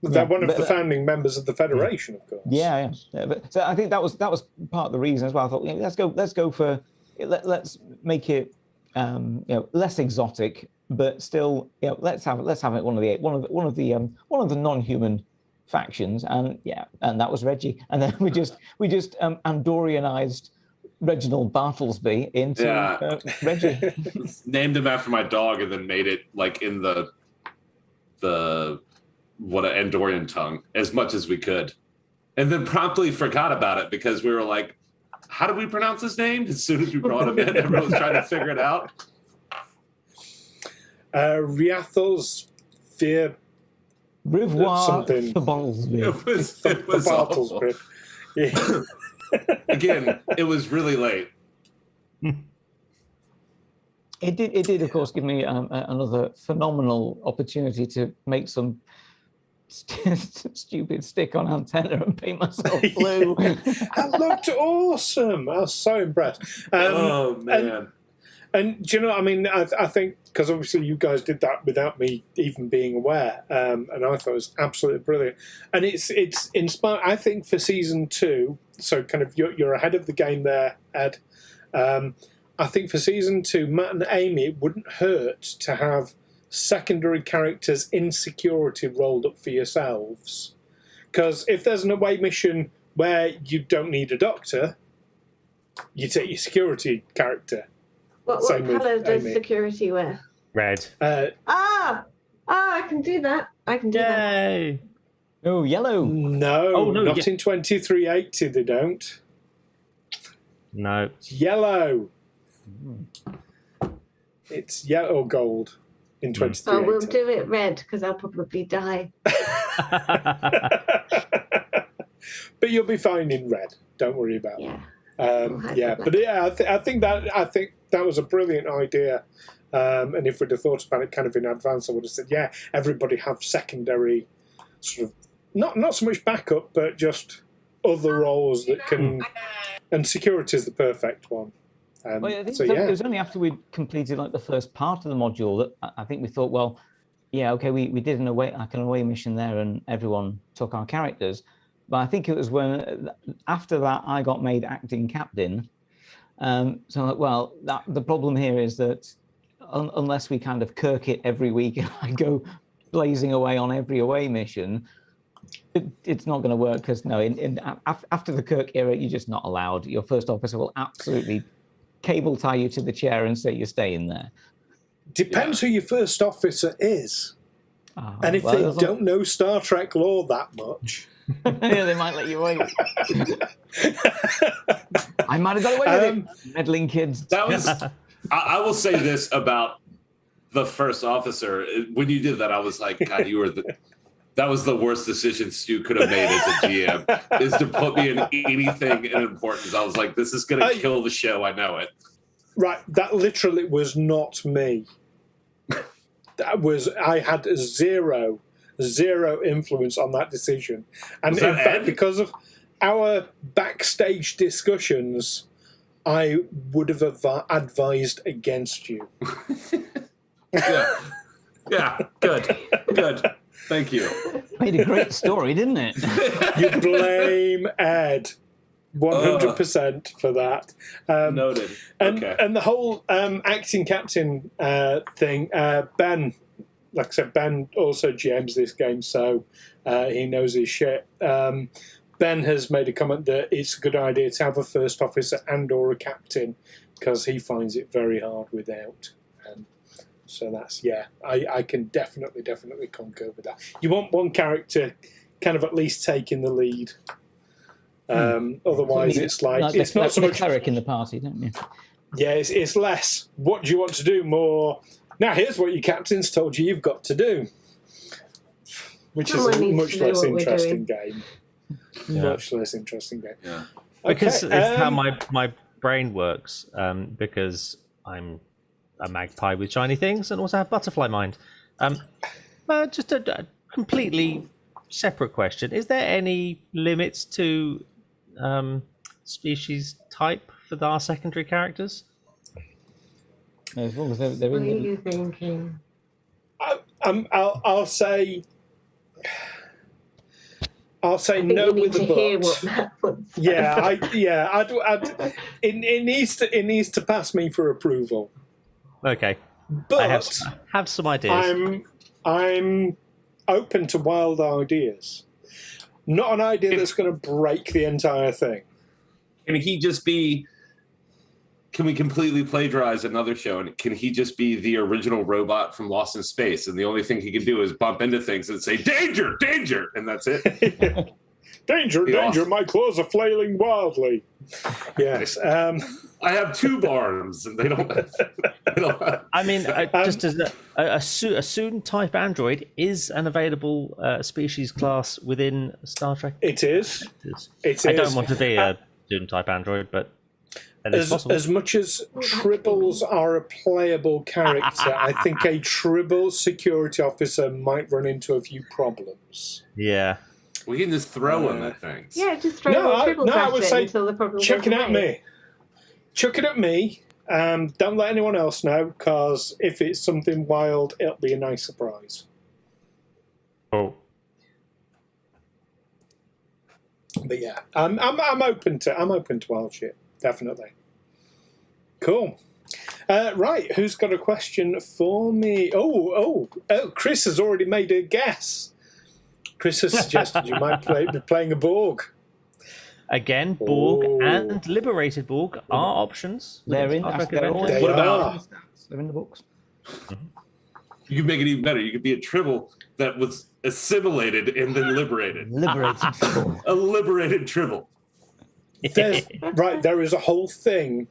They're one of the founding members of the Federation, of course. Yeah. But, so I think that was part of the reason as well. I thought, let's go for. Let's make it less exotic, but still let's have it one of the non-human factions, and that was Reggie, and then we just Andorianized Reginald Bartlesby into Reggie. Named him after my dog, and then made it like in the what an Andorian tongue as much as we could, and then promptly forgot about it because we were like, how do we pronounce his name? As soon as we brought him in, everyone was trying to figure it out. Riathos Fear Revoir something. It was awful. Yeah. Again, it was really late. It did, of course, give me another phenomenal opportunity to make some stupid stick-on antenna and paint myself blue. That looked awesome. I was so impressed. Oh man! And do you know what I mean? I think because obviously you guys did that without me even being aware, and I thought it was absolutely brilliant. And it's inspired. I think for season 2, so kind of you're ahead of the game there, Ed. I think for season 2, Matt and Amy, it wouldn't hurt to have secondary characters in security rolled up for yourselves. Because if there's an away mission where you don't need a doctor, you take your security character. What colour does security wear? Red. I can do that. Yay! Oh, yellow. No, not in 2380 they don't. No. It's yellow. It's yellow gold in 2380. Oh, we'll do it red because I'll probably die. But you'll be fine in red. Don't worry about it. I think that was a brilliant idea. And if we'd have thought about it kind of in advance, I would have said, yeah, everybody have secondary sort of not so much backup, but just other roles that can And security is the perfect one. Well, I think it was only after we'd completed like the first part of the module that I think we thought, well, yeah, okay, we did an away mission there, and everyone took our characters. But I think it was when after that I got made acting captain. So I'm like, well, the problem here is that unless we kind of Kirk it every week and I go blazing away on every away mission, it's not going to work, because after the Kirk era, you're just not allowed. Your first officer will absolutely cable tie you to the chair and say you're staying there. Depends who your first officer is. And if they don't know Star Trek lore that much... yeah, they might let you away. I might have got away with it, meddling kids. That was... I will say this about the first officer. When you did that, I was like, God, that was the worst decision Stu could have made as a GM, is to put me in anything in importance. I was like, this is going to kill the show. I know it. Right. That literally was not me. I had zero influence on that decision. And in fact, because of our backstage discussions, I would have advised against you. Yeah, good. Thank you. Made a great story, didn't it? You blame Ed 100% for that. Noted. And the whole acting captain thing, Ben, like I said, Ben also GMs this game, so he knows his shit. Ben has made a comment that it's a good idea to have a first officer and or a captain, because he finds it very hard without. So that's, I can definitely concur with that. You want one character kind of at least taking the lead. Otherwise, it's like it's not so much cleric in the party, don't you? Yeah, it's less. What do you want to do? More. Now, here's what your captain's told you you've got to do, which is a much less interesting game. Much less interesting game. Yeah. Because it's how my brain works. Because I'm a magpie with shiny things, and also have butterfly mind. Just a completely separate question: is there any limits to species type for our secondary characters? As long as they're what in. are you thinking? I'll say no with the books. It needs to pass me for approval. Okay, but I have some ideas. I'm open to wild ideas. Not an idea that's going to break the entire thing. Can he just be? Can we completely plagiarize another show? And can he just be the original robot from Lost in Space? And the only thing he can do is bump into things and say, "Danger, danger," and that's it. Danger, danger! My claws are flailing wildly. Yes. I have 2 arms, and they don't. I mean, just as a soon type android is an available species class within Star Trek. It is. I don't want to be a soon type android, but as much as Tribbles are a playable character, I think a Tribble security officer might run into a few problems. Yeah. We can just throw them at things. Yeah, just throw a Tribble I would say until the problem chuck it goes at away. me. Chuck it at me. Don't let anyone else know, because if it's something wild, it'll be a nice surprise. Oh. But yeah, I'm open to wild shit, definitely. Cool. Right, who's got a question for me? Oh, Chris has already made a guess. Chris has suggested you might be playing a Borg. Again, Borg and liberated Borg are options. They're in. They're all They What are. about? They're in the books. You could make it even better. You could be a Tribble that was assimilated and then liberated. Liberated Tribble. A liberated Tribble. There is a whole thing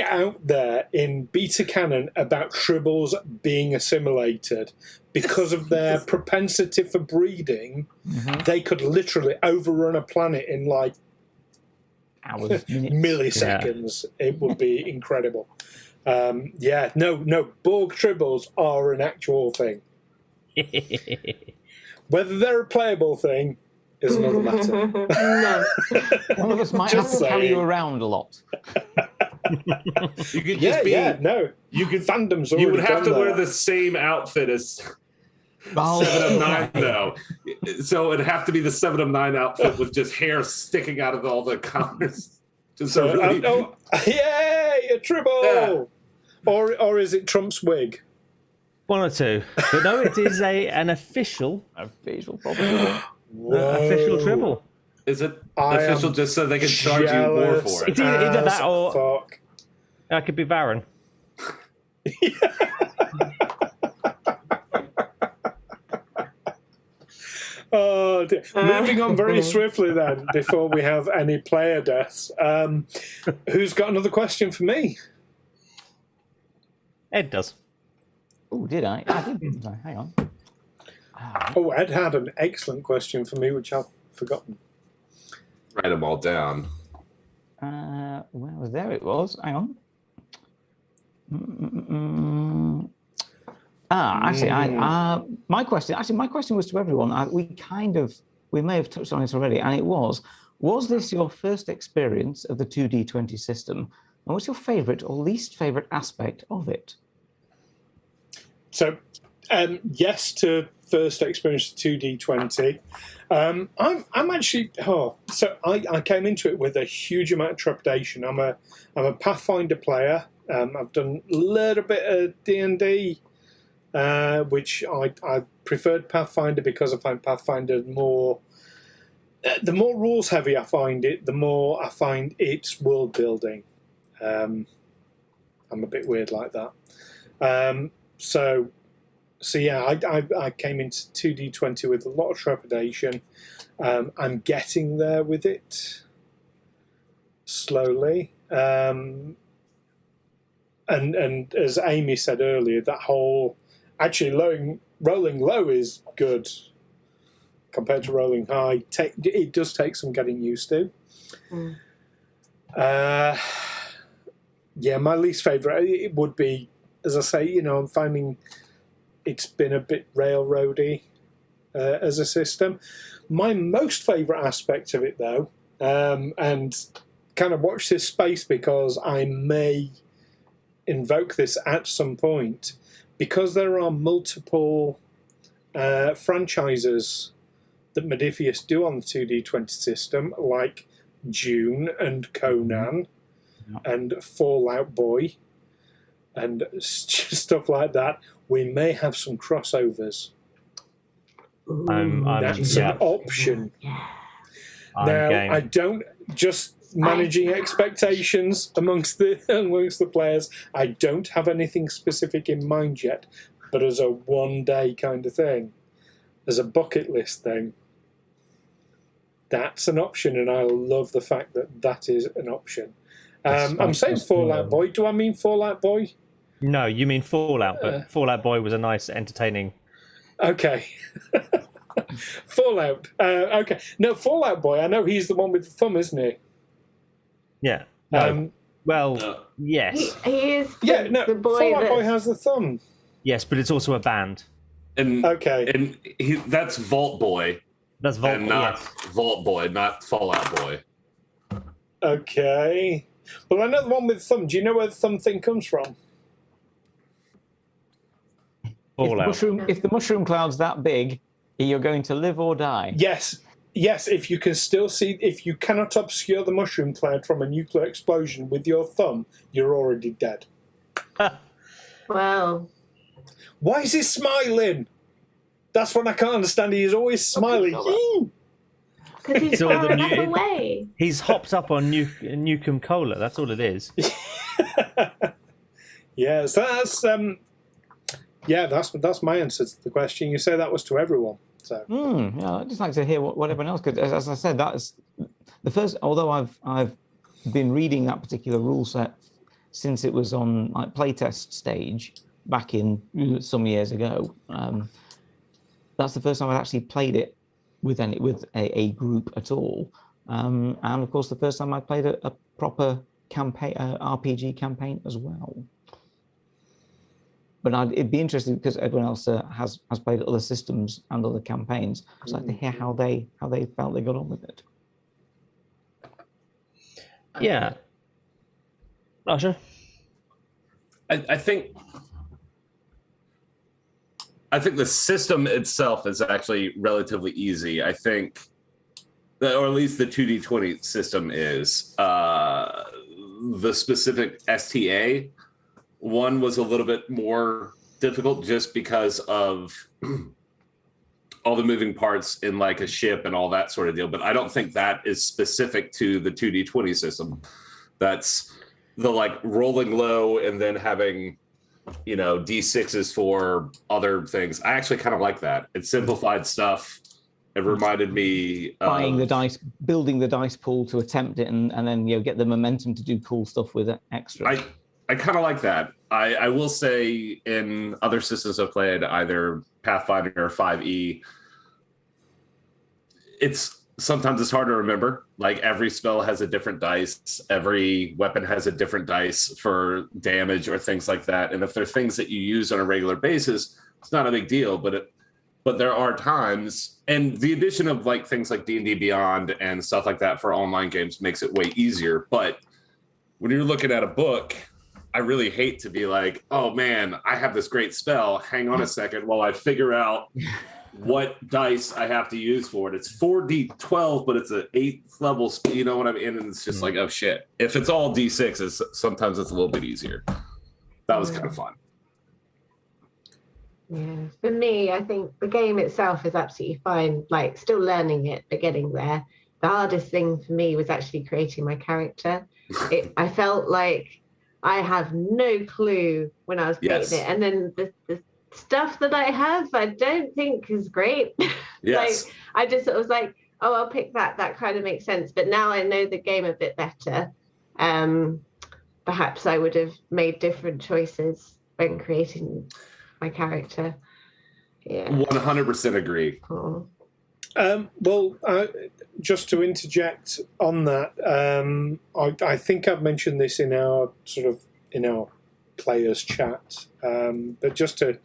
out there in beta canon about Tribbles being assimilated. Because of their propensity for breeding, they could literally overrun a planet in like Hours, milliseconds. Yeah. It would be incredible. Borg Tribbles are an actual thing. Whether they're a playable thing, is another matter. No. One of us might have to carry you around a lot. You could just no. You could fandom's already You would have to wear that. the same outfit as Oh, 7 of 9, though. So it'd have to be the 7 of 9 outfit with just hair sticking out of all the collars. Just So, really... yay, a tribble! Yeah. Or is it Trump's wig? One or two, but no, it is an official property. Official tribble. Is it official just so they can charge you more for it? It's either that or fuck. I could be Baron. Oh, dear. Moving on very swiftly then, before we have any player deaths. Who's got another question for me? Ed does. Oh, did I? I didn't. Hang on. Oh, Ed had an excellent question for me, which I've forgotten. Write them all down. Well, there it was. Hang on. Actually, my question was to everyone. We may have touched on it already, and it was this your first experience of the 2D20 system? And what's your favourite or least favourite aspect of it? So, yes to first experience of 2D20. I'm actually. So I came into it with a huge amount of trepidation. I'm a Pathfinder player. I've done a little bit of D&D, which I preferred Pathfinder because I find Pathfinder more. The more rules heavy I find it, the more I find it's world building. I'm a bit weird like that. So yeah, I came into 2D20 with a lot of trepidation. I'm getting there with it slowly. And as Amy said earlier, that whole actually rolling low is good compared to rolling high. It does take some getting used to. Yeah, my least favourite it would be, as I say, I'm finding it's been a bit railroady as a system. My most favourite aspect of it, though, and kind of watch this space because I may invoke this at some point, because there are multiple franchises that Modiphius do on the 2D20 system, like Dune and Conan and Fallout Boy and stuff like that. We may have some crossovers. That's an option. Now, I don't just managing expectations amongst the players. I don't have anything specific in mind yet, but as a one-day kind of thing, as a bucket list thing, that's an option, and I love the fact that is an option. I'm saying Fallout Boy. Do I mean Fallout Boy? No, you mean Fallout, but Fallout Boy was a nice, entertaining... Okay. Fallout. Okay. No, Fallout Boy, I know he's the one with the thumb, isn't he? Yeah. No. Yes. He is the boy Fallout Boy has the thumb. Yes, but it's also a band. And okay. That's Vault Boy. That's Vault and Boy. Not Vault Boy, not Fallout Boy. Okay. Well, I know the one with the thumb. Do you know where the thumb thing comes from? If the mushroom cloud's that big, you're going to live or die. Yes. If you can still see, if you cannot obscure the mushroom cloud from a nuclear explosion with your thumb, you're already dead. Wow. Why is he smiling? That's what I can't understand. He is always smiling. Because he's far enough away. He's hopped up on Nukem Cola. That's all it is. Yeah, so that's my answer to the question. You say that was to everyone. So yeah, I'd just like to hear what everyone else could. As I said, that's the first. Although I've been reading that particular rule set since it was on like playtest stage back in some years ago. That's the first time I've actually played it with a group at all, and of course the first time I played a proper campaign, RPG campaign as well. it'd be interesting because everyone else has played other systems and other campaigns. I'd like to hear how they felt they got on with it. Yeah, Asha. I think the system itself is actually relatively easy. I think, or at least the 2D20 system is. The specific STA one was a little bit more difficult just because of all the moving parts in like a ship and all that sort of deal. But I don't think that is specific to the 2D20 system. That's the like rolling low and then having, D6s for other things. I actually kind of like that. It simplified stuff. It reminded me buying the dice, building the dice pool to attempt it, and then get the momentum to do cool stuff with it extra. I kind of like that. I will say in other systems I've played, either Pathfinder or 5e, sometimes it's hard to remember. Like every spell has a different dice, every weapon has a different dice for damage or things like that. And if they're things that you use on a regular basis, it's not a big deal. But there are times, and the addition of like things like D&D Beyond and stuff like that for online games makes it way easier. But when you're looking at a book, I really hate to be like, oh man, I have this great spell. Hang on a second while I figure out what dice I have to use for it. It's 4d12, but it's an 8th level, you know what I mean? And it's just like, oh shit. If it's all d6s, sometimes it's a little bit easier. That was kind of fun. Yeah, for me, I think the game itself is absolutely fine. Like, still learning it, but getting there. The hardest thing for me was actually creating my character. I felt like I have no clue when I was creating it, and then the stuff that I have, I don't think is great. Yes. Like, I just sort of was like, oh, I'll pick that. That kind of makes sense. But now I know the game a bit better. Perhaps I would have made different choices when creating my character. Yeah. 100% agree. Oh. Well, just to interject on that, I think I've mentioned this in our players chat, but just to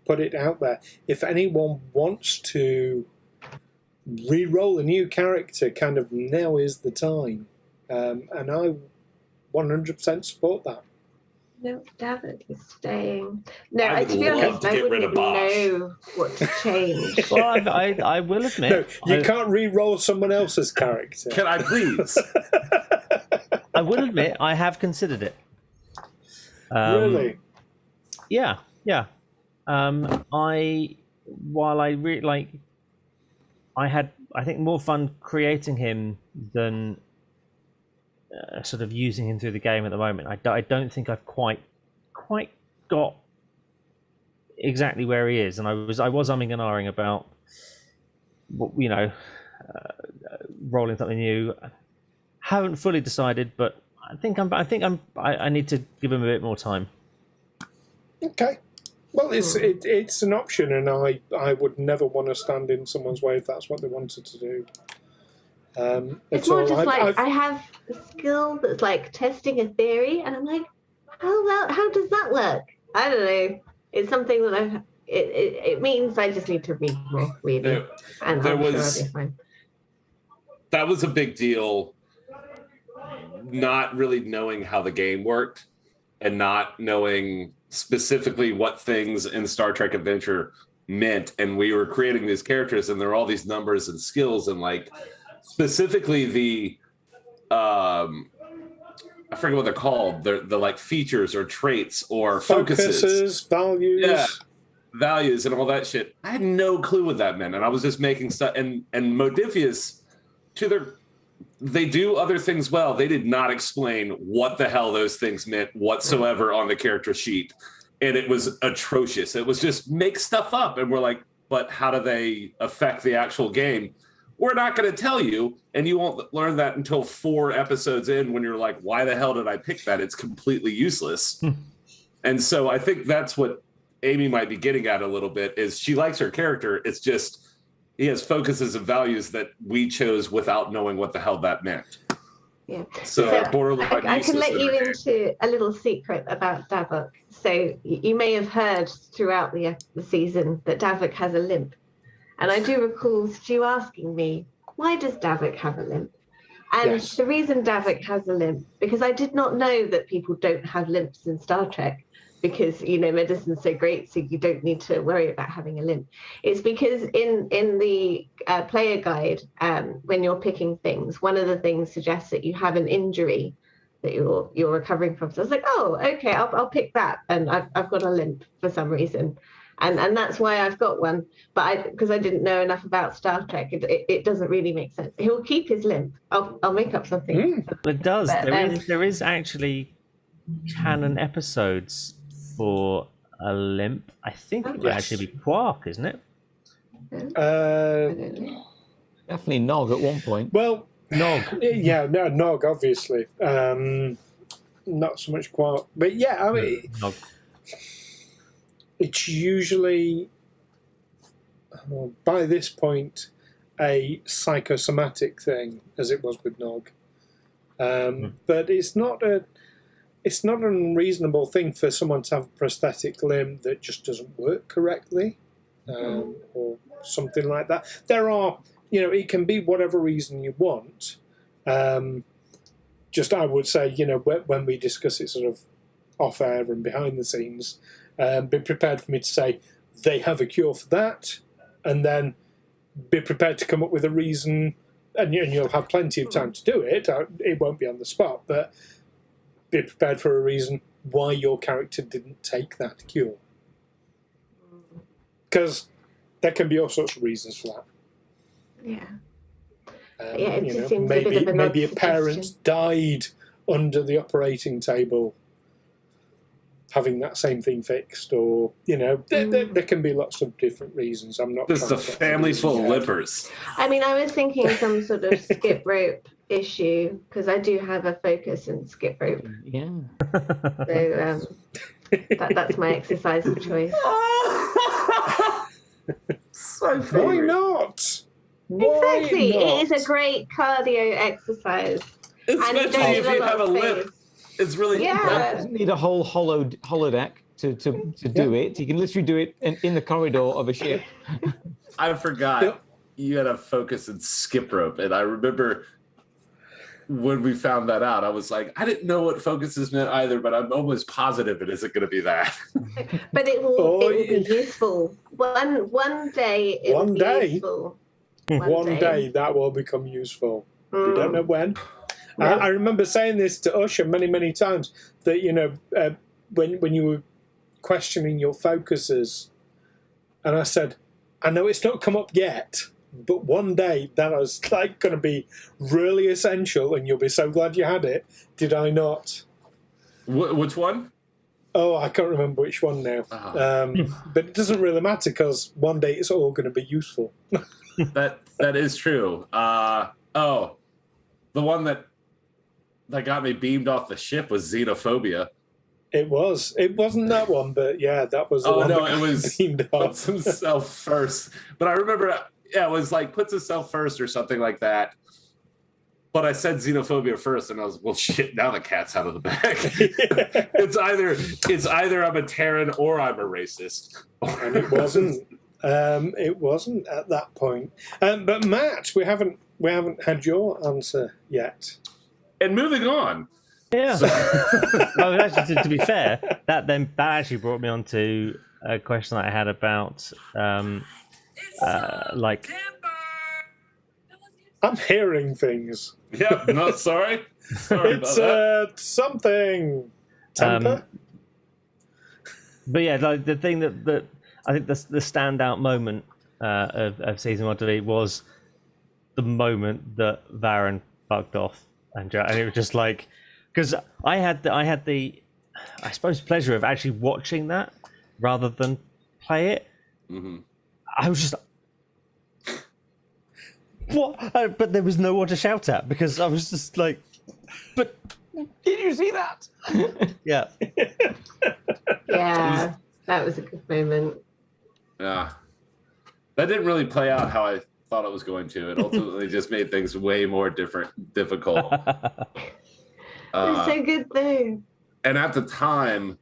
put it out there, if anyone wants to re-roll a new character, kind of now is the time, and I 100% support that. No, David is staying. No, I would to be love honest, to I get rid wouldn't of Bosch. know what to change. Well, I will admit, No, you can't re-roll someone else's character. Can I please? I will admit I have considered it. Really? Yeah. While I really like, I had, I think, more fun creating him than sort of using him through the game at the moment. I don't think I've quite got exactly where he is, and I was umming and ahhing about, rolling something new. Haven't fully decided, but I need to give him a bit more time. Okay. Well, it's an option, and I would never want to stand in someone's way if that's what they wanted to do. It's more just I have a skill that's like testing a theory, and I'm like, how does that work? I don't know. It's something that it means I just need to read more, really. And there I'm was, sure I'll be fine. That was a big deal, not really knowing how the game worked and not knowing specifically what things in Star Trek Adventure meant. And we were creating these characters, and there are all these numbers and skills, and like specifically the I forget what they're called. The like features or traits or focuses, values, values, and all that shit. I had no clue what that meant, and I was just making stuff. And Modifius, they do other things well. They did not explain what the hell those things meant whatsoever on the character sheet, and it was atrocious. It was just make stuff up, and we're like, but how do they affect the actual game? We're not going to tell you, and you won't learn that until 4 episodes in when you're like, why the hell did I pick that? It's completely useless. And so I think that's what Amy might be getting at a little bit, is she likes her character. It's just he has focuses and values that we chose without knowing what the hell that meant. Yeah. So borderline I can let you useless into a little secret about Davok. So you may have heard throughout the season that Davok has a limp. And I do recall Stu asking me, why does Davok have a limp? And Yes. the reason Davok has a limp, because I did not know that people don't have limps in Star Trek, because, you know, medicine's so great, so you don't need to worry about having a limp. It's because in the player guide, when you're picking things, one of the things suggests that you have an injury that you're recovering from. So I was like, oh, okay, I'll pick that. And I've got a limp for some reason. And that's why I've got one. But because I didn't know enough about Star Trek, it doesn't really make sense. He'll keep his limp. I'll make up something. It does. But, There is actually canon episodes for a limp. I think it might actually be Quark, isn't it? Definitely Nog at one point. Well, Nog. Yeah, no, Nog, obviously. Not so much Quark. But yeah, I mean, Nog. it's usually, by this point, a psychosomatic thing, as it was with Nog. But it's not an unreasonable thing for someone to have a prosthetic limb that just doesn't work correctly, or something like that. There are, it can be whatever reason you want. Just, I would say, when we discuss it sort of off air and behind the scenes, be prepared for me to say they have a cure for that, and then be prepared to come up with a reason, and you'll have plenty of time to do it. It won't be on the spot, but be prepared for a reason why your character didn't take that cure. Because there can be all sorts of reasons for that. Yeah. It just seems a bit of an maybe a odd parent suggestion. died under the operating table having that same thing fixed, or there can be lots of different reasons. I'm not. This is a family full of lippers. I mean, I was thinking some sort of skip rope issue, because I do have a focus in skip rope. Yeah. So that's my exercise of choice. So Why not? Exactly. Why not? It is a great cardio exercise. Especially if you have a lip. It's really Yeah. It doesn't need a whole holodeck to do it. You can literally do it in the corridor of a ship. I forgot you had a focus in skip rope, and I remember when we found that out, I was like, I didn't know what focuses meant either, but I'm almost positive it isn't going to be that. But it will be useful. One day it will be useful. One day that will become useful. You don't know when. I remember saying this to Usher many, many times, that, when you were questioning your focuses, and I said, I know it's not come up yet, but one day that is going to be really essential, and you'll be so glad you had it. Did I not? Which one? Oh, I can't remember which one now. But it doesn't really matter, because one day it's all going to be useful. That is true. The one that got me beamed off the ship was xenophobia. It was. It wasn't that one, but yeah, that was the one. Oh no, it was puts himself first. But I remember, it was like puts himself first or something like that. But I said xenophobia first, and I was, well, shit. Now the cat's out of the bag. It's either I'm a Terran or I'm a racist. And it wasn't. It wasn't at that point. But Matt, we haven't had your answer yet. And moving on. Yeah. Well, actually, to be fair, that actually brought me on to a question that I had about I'm hearing things. Yeah, no, sorry. Sorry It's about that. something. Temper. But yeah, like the thing that I think the standout moment of season 1 to me was the moment that Varen fucked off, and it was just like, because I had the I suppose pleasure of actually watching that rather than play it. Mm-hmm. I was just what? But there was no one to shout at, because I was just like, but Did you see that? yeah. Yeah, that was a good moment. Yeah. That didn't really play out how I thought it was going to. It ultimately just made things way more difficult. It's so good though. And at the time,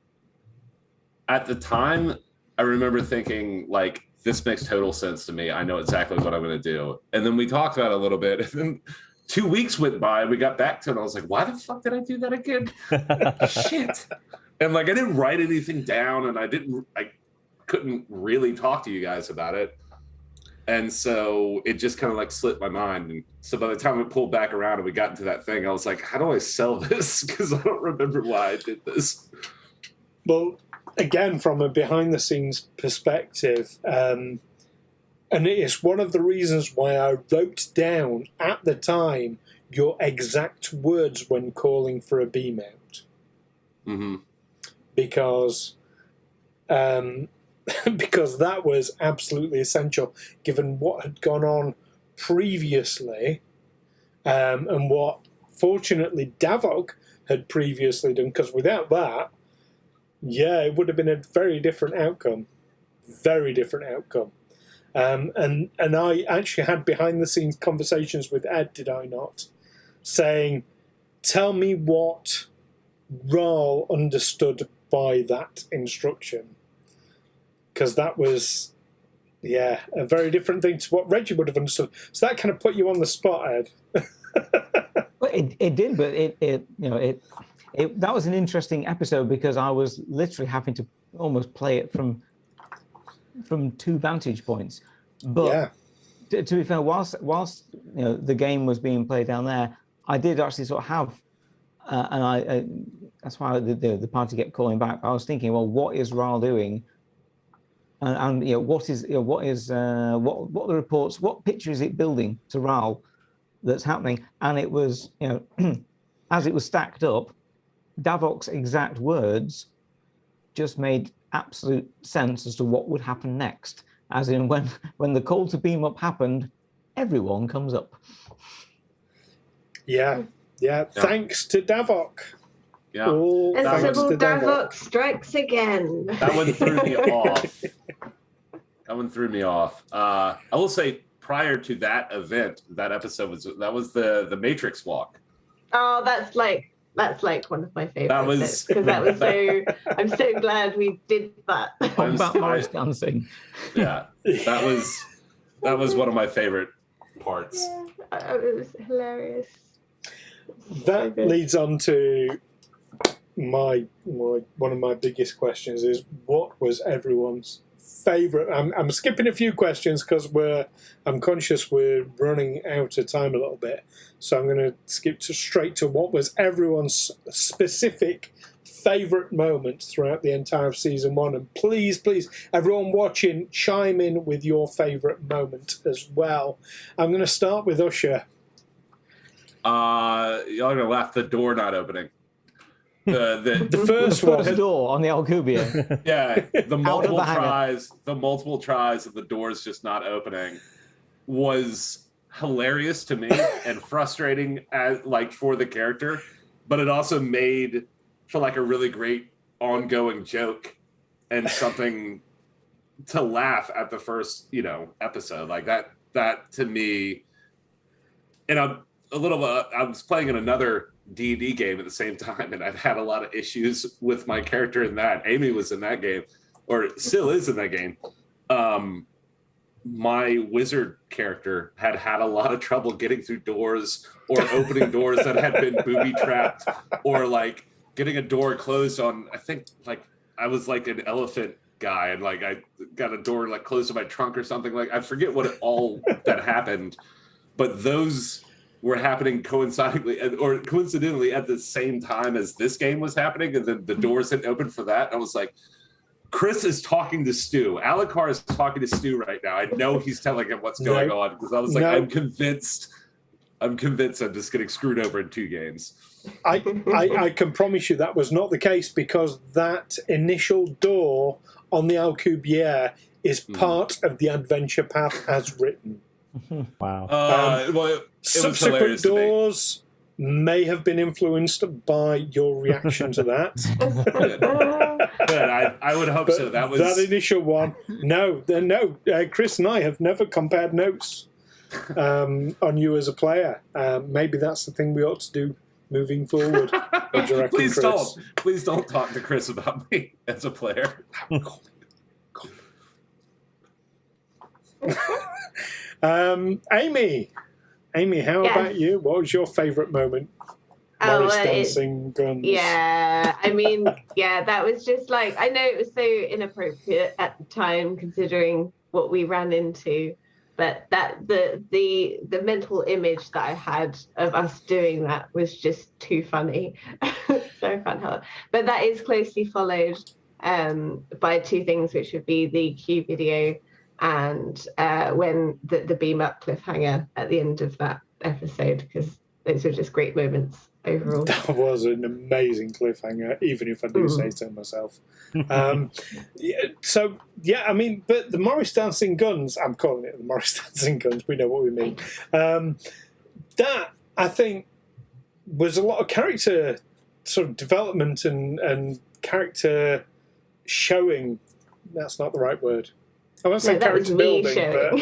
I remember thinking, like, this makes total sense to me. I know exactly what I'm going to do. And then we talked about it a little bit. And then 2 weeks went by, and we got back to it. And I was like, why the fuck did I do that again? Shit. And like, I didn't write anything down, and I couldn't really talk to you guys about it. And so it just kind of like slipped my mind. And so by the time we pulled back around and we got into that thing, I was like, how do I sell this? Because I don't remember why I did this. Well, again, from a behind-the-scenes perspective, and it is one of the reasons why I wrote down at the time your exact words when calling for a beam out. Mm-hmm. Because that was absolutely essential, given what had gone on previously, and what, fortunately, Davok had previously done, because without that, yeah, it would have been a very different outcome. Very different outcome. And I actually had behind-the-scenes conversations with Ed, did I not? Saying, tell me what Rahl understood by that instruction. Because that was, yeah, a very different thing to what Reggie would have understood. So that kind of put you on the spot, Ed. Well, it did, but that was an interesting episode because I was literally having to almost play it from two vantage points. But to be fair, whilst the game was being played down there, I did actually sort of have, and I that's why the party kept calling back. I was thinking, well, what is Rahl doing? And what are the reports? What picture is it building to Rahl that's happening? And it was, as it was stacked up, Davok's exact words just made absolute sense as to what would happen next. As in, when the call to beam up happened, everyone comes up. Yeah. Thanks to Davok. Yeah. And Sybil Davok strikes again. That one threw me off. I will say, prior to that event, that episode was the Matrix walk. Oh, that's like one of my favorites. I'm so glad we did that. About Morris dancing. Yeah, that was one of my favorite parts. Yeah, it was hilarious. That leads on to one of my biggest questions is, what was everyone's favourite? I'm skipping a few questions because I'm conscious we're running out of time a little bit, so I'm going to skip straight to what was everyone's specific favourite moment throughout the entire season 1. And please, everyone watching, chime in with your favourite moment as well. I'm going to start with Usher. Y'all are gonna laugh. The door not opening. The first one. The door on the Alcubia. Yeah, the multiple tries of the doors just not opening was hilarious to me and frustrating for the character, but it also made for like a really great ongoing joke and something to laugh at the first episode. Like that to me. And I was playing in another D&D game at the same time, and I've had a lot of issues with my character in that. Amy was in that game, or still is in that game. My wizard character had a lot of trouble getting through doors or opening doors that had been booby trapped, or like getting a door closed on. I think like I was like an elephant guy, and like I got a door like closed to my trunk or something. Like I forget what all that happened, but those were happening coincidentally at the same time as this game was happening, and then the doors had opened for that. I was like, Chris is talking to Stu. Alucard is talking to Stu right now. I know he's telling him what's going on, because I was like, I'm convinced I'm just getting screwed over in 2 games. I can promise you that was not the case, because that initial door on the Alcubierre is part of the adventure path as written. Wow. Subsequent doors may have been influenced by your reaction to that. But I would hope so. That was that initial one. No. Chris and I have never compared notes. on you as a player. Maybe that's the thing we ought to do moving forward. What do you reckon, Chris? Please don't talk to Chris about me as a player. Amy, how about you? What was your favourite moment? Morris dancing guns. Yeah, I mean, that was just like, I know it was so inappropriate at the time considering what we ran into, but that the mental image that I had of us doing that was just too funny. So fun. But that is closely followed by two things, which would be the Q video and when the beam up cliffhanger at the end of that episode, because those were just great moments overall. That was an amazing cliffhanger, even if I do say so myself. I mean, but the Morris Dancing Guns, I'm calling it the Morris Dancing Guns, we know what we mean. That, I think, was a lot of character sort of development and character showing. That's not the right word. I want to say character building, but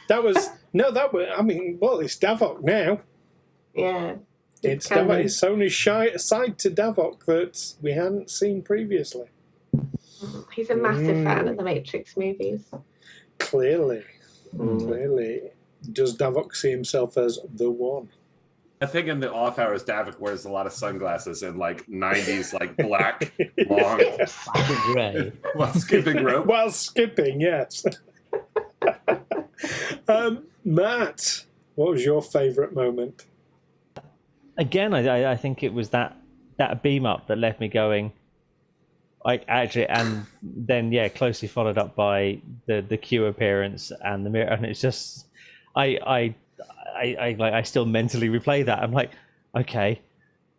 that was, I mean, well, it's Davok now. Yeah. It's Davok. It's Sony's side to Davok that we hadn't seen previously. He's a massive fan of the Matrix movies. Clearly. Does Davok see himself as the one? I think in the off hours, Davok wears a lot of sunglasses and like 90s, like black, long, gray. While skipping rope. While skipping, yes. Matt, what was your favourite moment? Again, I think it was that beam up that left me going. Like actually, and then closely followed up by the Q appearance and the mirror, and it's just I still mentally replay that. I'm like, okay,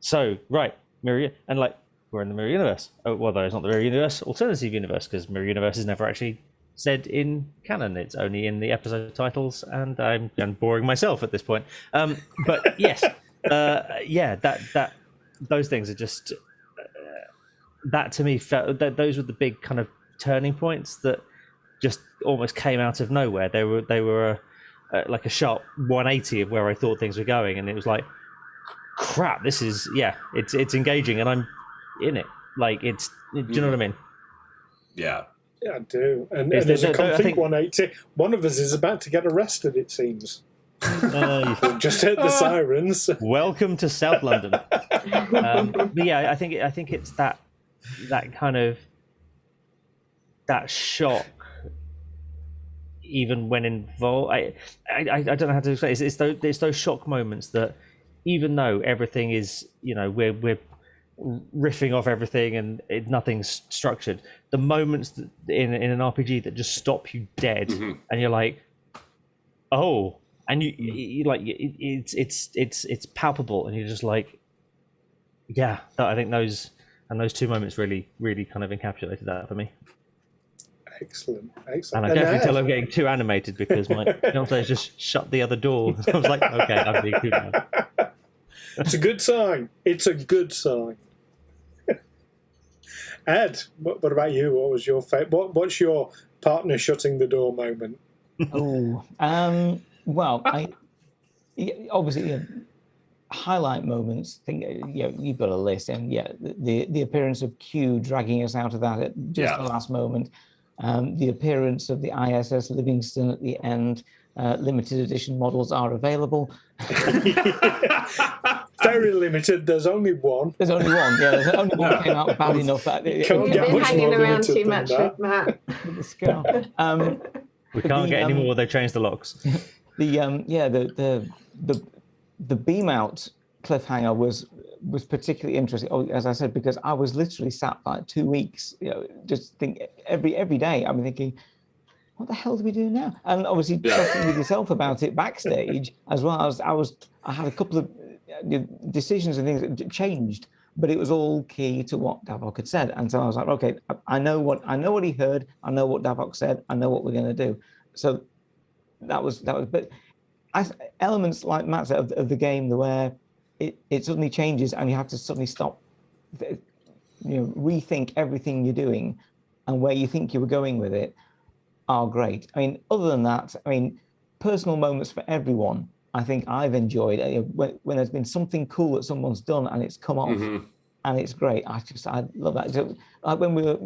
so right, mirror, and like we're in the mirror universe. Oh, well, though it's not the mirror universe, alternative universe, because mirror universe is never actually said in canon. It's only in the episode titles, and I'm boring myself at this point. But yes. That those things are just that to me felt that those were the big kind of turning points that just almost came out of nowhere. They were like a sharp 180 of where I thought things were going, and it was like, crap, this is it's engaging, and I'm in it. Like do you know what I mean? Yeah, I do. And there's a complete 180. One of us is about to get arrested, it seems. Just heard the sirens. Welcome to South London. But I think it's that kind of that shock, even when involved. I don't know how to explain. It's those shock moments that, even though everything is, we're riffing off everything and nothing's structured, the moments that, in an RPG that just stop you dead, and you're like, oh. And you like it's palpable, and you're just like, I think those two moments really kind of encapsulated that for me. Excellent. And I definitely tell I'm getting too animated because my fiance has just shut the other door. I was like, okay, I'm being too now. It's a good sign. It's a good sign. Ed, what about you? What was your what's your partner shutting the door moment? Well, obviously highlight moments. I think you've got a list, and the appearance of Q dragging us out of that at just the last moment. The appearance of the ISS Livingston at the end. Limited edition models are available. Very limited. There's only one. There's only one. Yeah, there's only one that came out bad enough. You've been hanging around too much with Matt. The scar. We can't get any more. They changed the locks. The beam out cliffhanger was particularly interesting. As I said, because I was literally sat like 2 weeks, just think every day. I'm thinking, what the hell do we do now? And obviously talking with yourself about it backstage, as well as I had a couple of decisions and things that changed, but it was all key to what Davok had said. And so I was like, okay, I know what he heard. I know what Davok said. I know what we're going to do. So that was. But elements like Matt said of the game, where it suddenly changes and you have to suddenly stop, rethink everything you're doing and where you think you were going with it, are great. I mean, other than that, personal moments for everyone. I think I've enjoyed when there's been something cool that someone's done and it's come off, and it's great. I love that. So, like when we were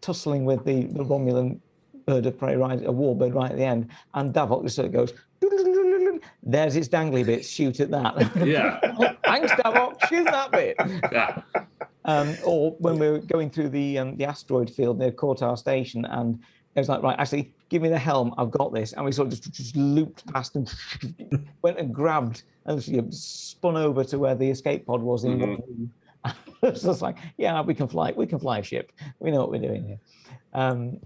tussling with the Romulan bird of prey, right, a warbird right at the end, and Davok just sort of goes, there's its dangly bits, shoot at that. Yeah. Thanks, Davok, shoot that bit. Yeah. Or when we were going through the asteroid field near Kortar Station, and it was like, right, actually, give me the helm, I've got this. And we sort of just looped past and went and grabbed and spun over to where the escape pod was in one room. It's just like, yeah, we can fly a ship. We know what we're doing here. And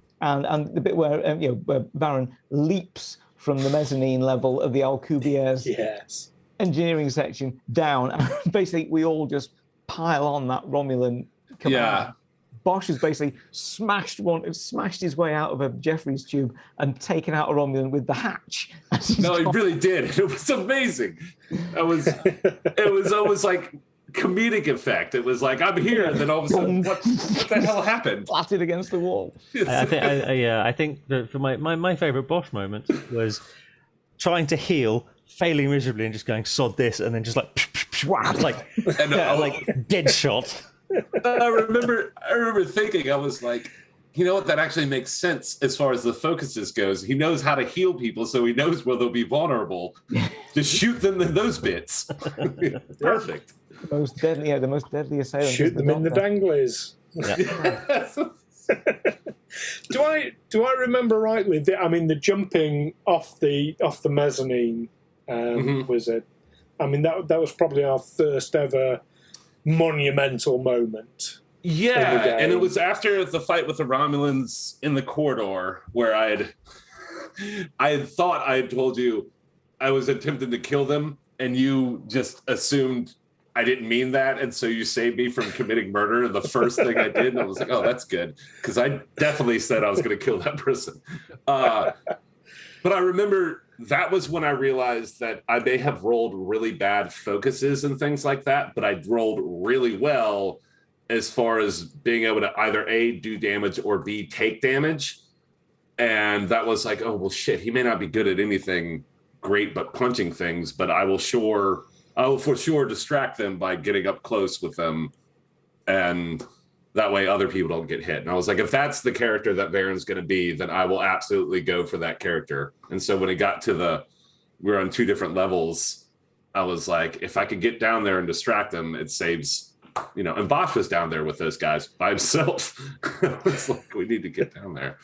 the bit where where Baron leaps from the mezzanine level of the Alcubierre's engineering section down, and basically we all just pile on that Romulan command. Yeah. Bosch has basically smashed his way out of a Jeffries tube and taken out a Romulan with the hatch. No, he really did. It was amazing. It was almost like comedic effect. It was like, I'm here, and then all of a sudden, what the hell happened? Flatted against the wall. I think that for my favorite Bosch moment was trying to heal, failing miserably, and just going sod this, and then just like dead shot. I remember thinking, I was like, you know what, that actually makes sense as far as the focuses goes. He knows how to heal people, so he knows where they'll be vulnerable. Just shoot them in those bits. Perfect. The most deadly assailant. Shoot them in the danglies. Yeah. Do I remember rightly? The jumping off the mezzanine was it? That was probably our first ever monumental moment. Yeah, and it was after the fight with the Romulans in the corridor where I had thought I had told you I was attempting to kill them, and you just assumed I didn't mean that, and so you saved me from committing murder. The first thing I did, and I was like, oh, that's good, because I definitely said I was going to kill that person. But I remember that was when I realized that I may have rolled really bad focuses and things like that, but I rolled really well as far as being able to either A, do damage, or B, take damage. And that was like, oh, well, shit, he may not be good at anything great but punching things, but I will for sure distract them by getting up close with them, and that way other people don't get hit. And I was like, if that's the character that Baron's going to be, then I will absolutely go for that character. And so when it got to we're on 2 different levels, I was like, if I could get down there and distract them, it saves, and Bosch was down there with those guys by himself. It's like, we need to get down there.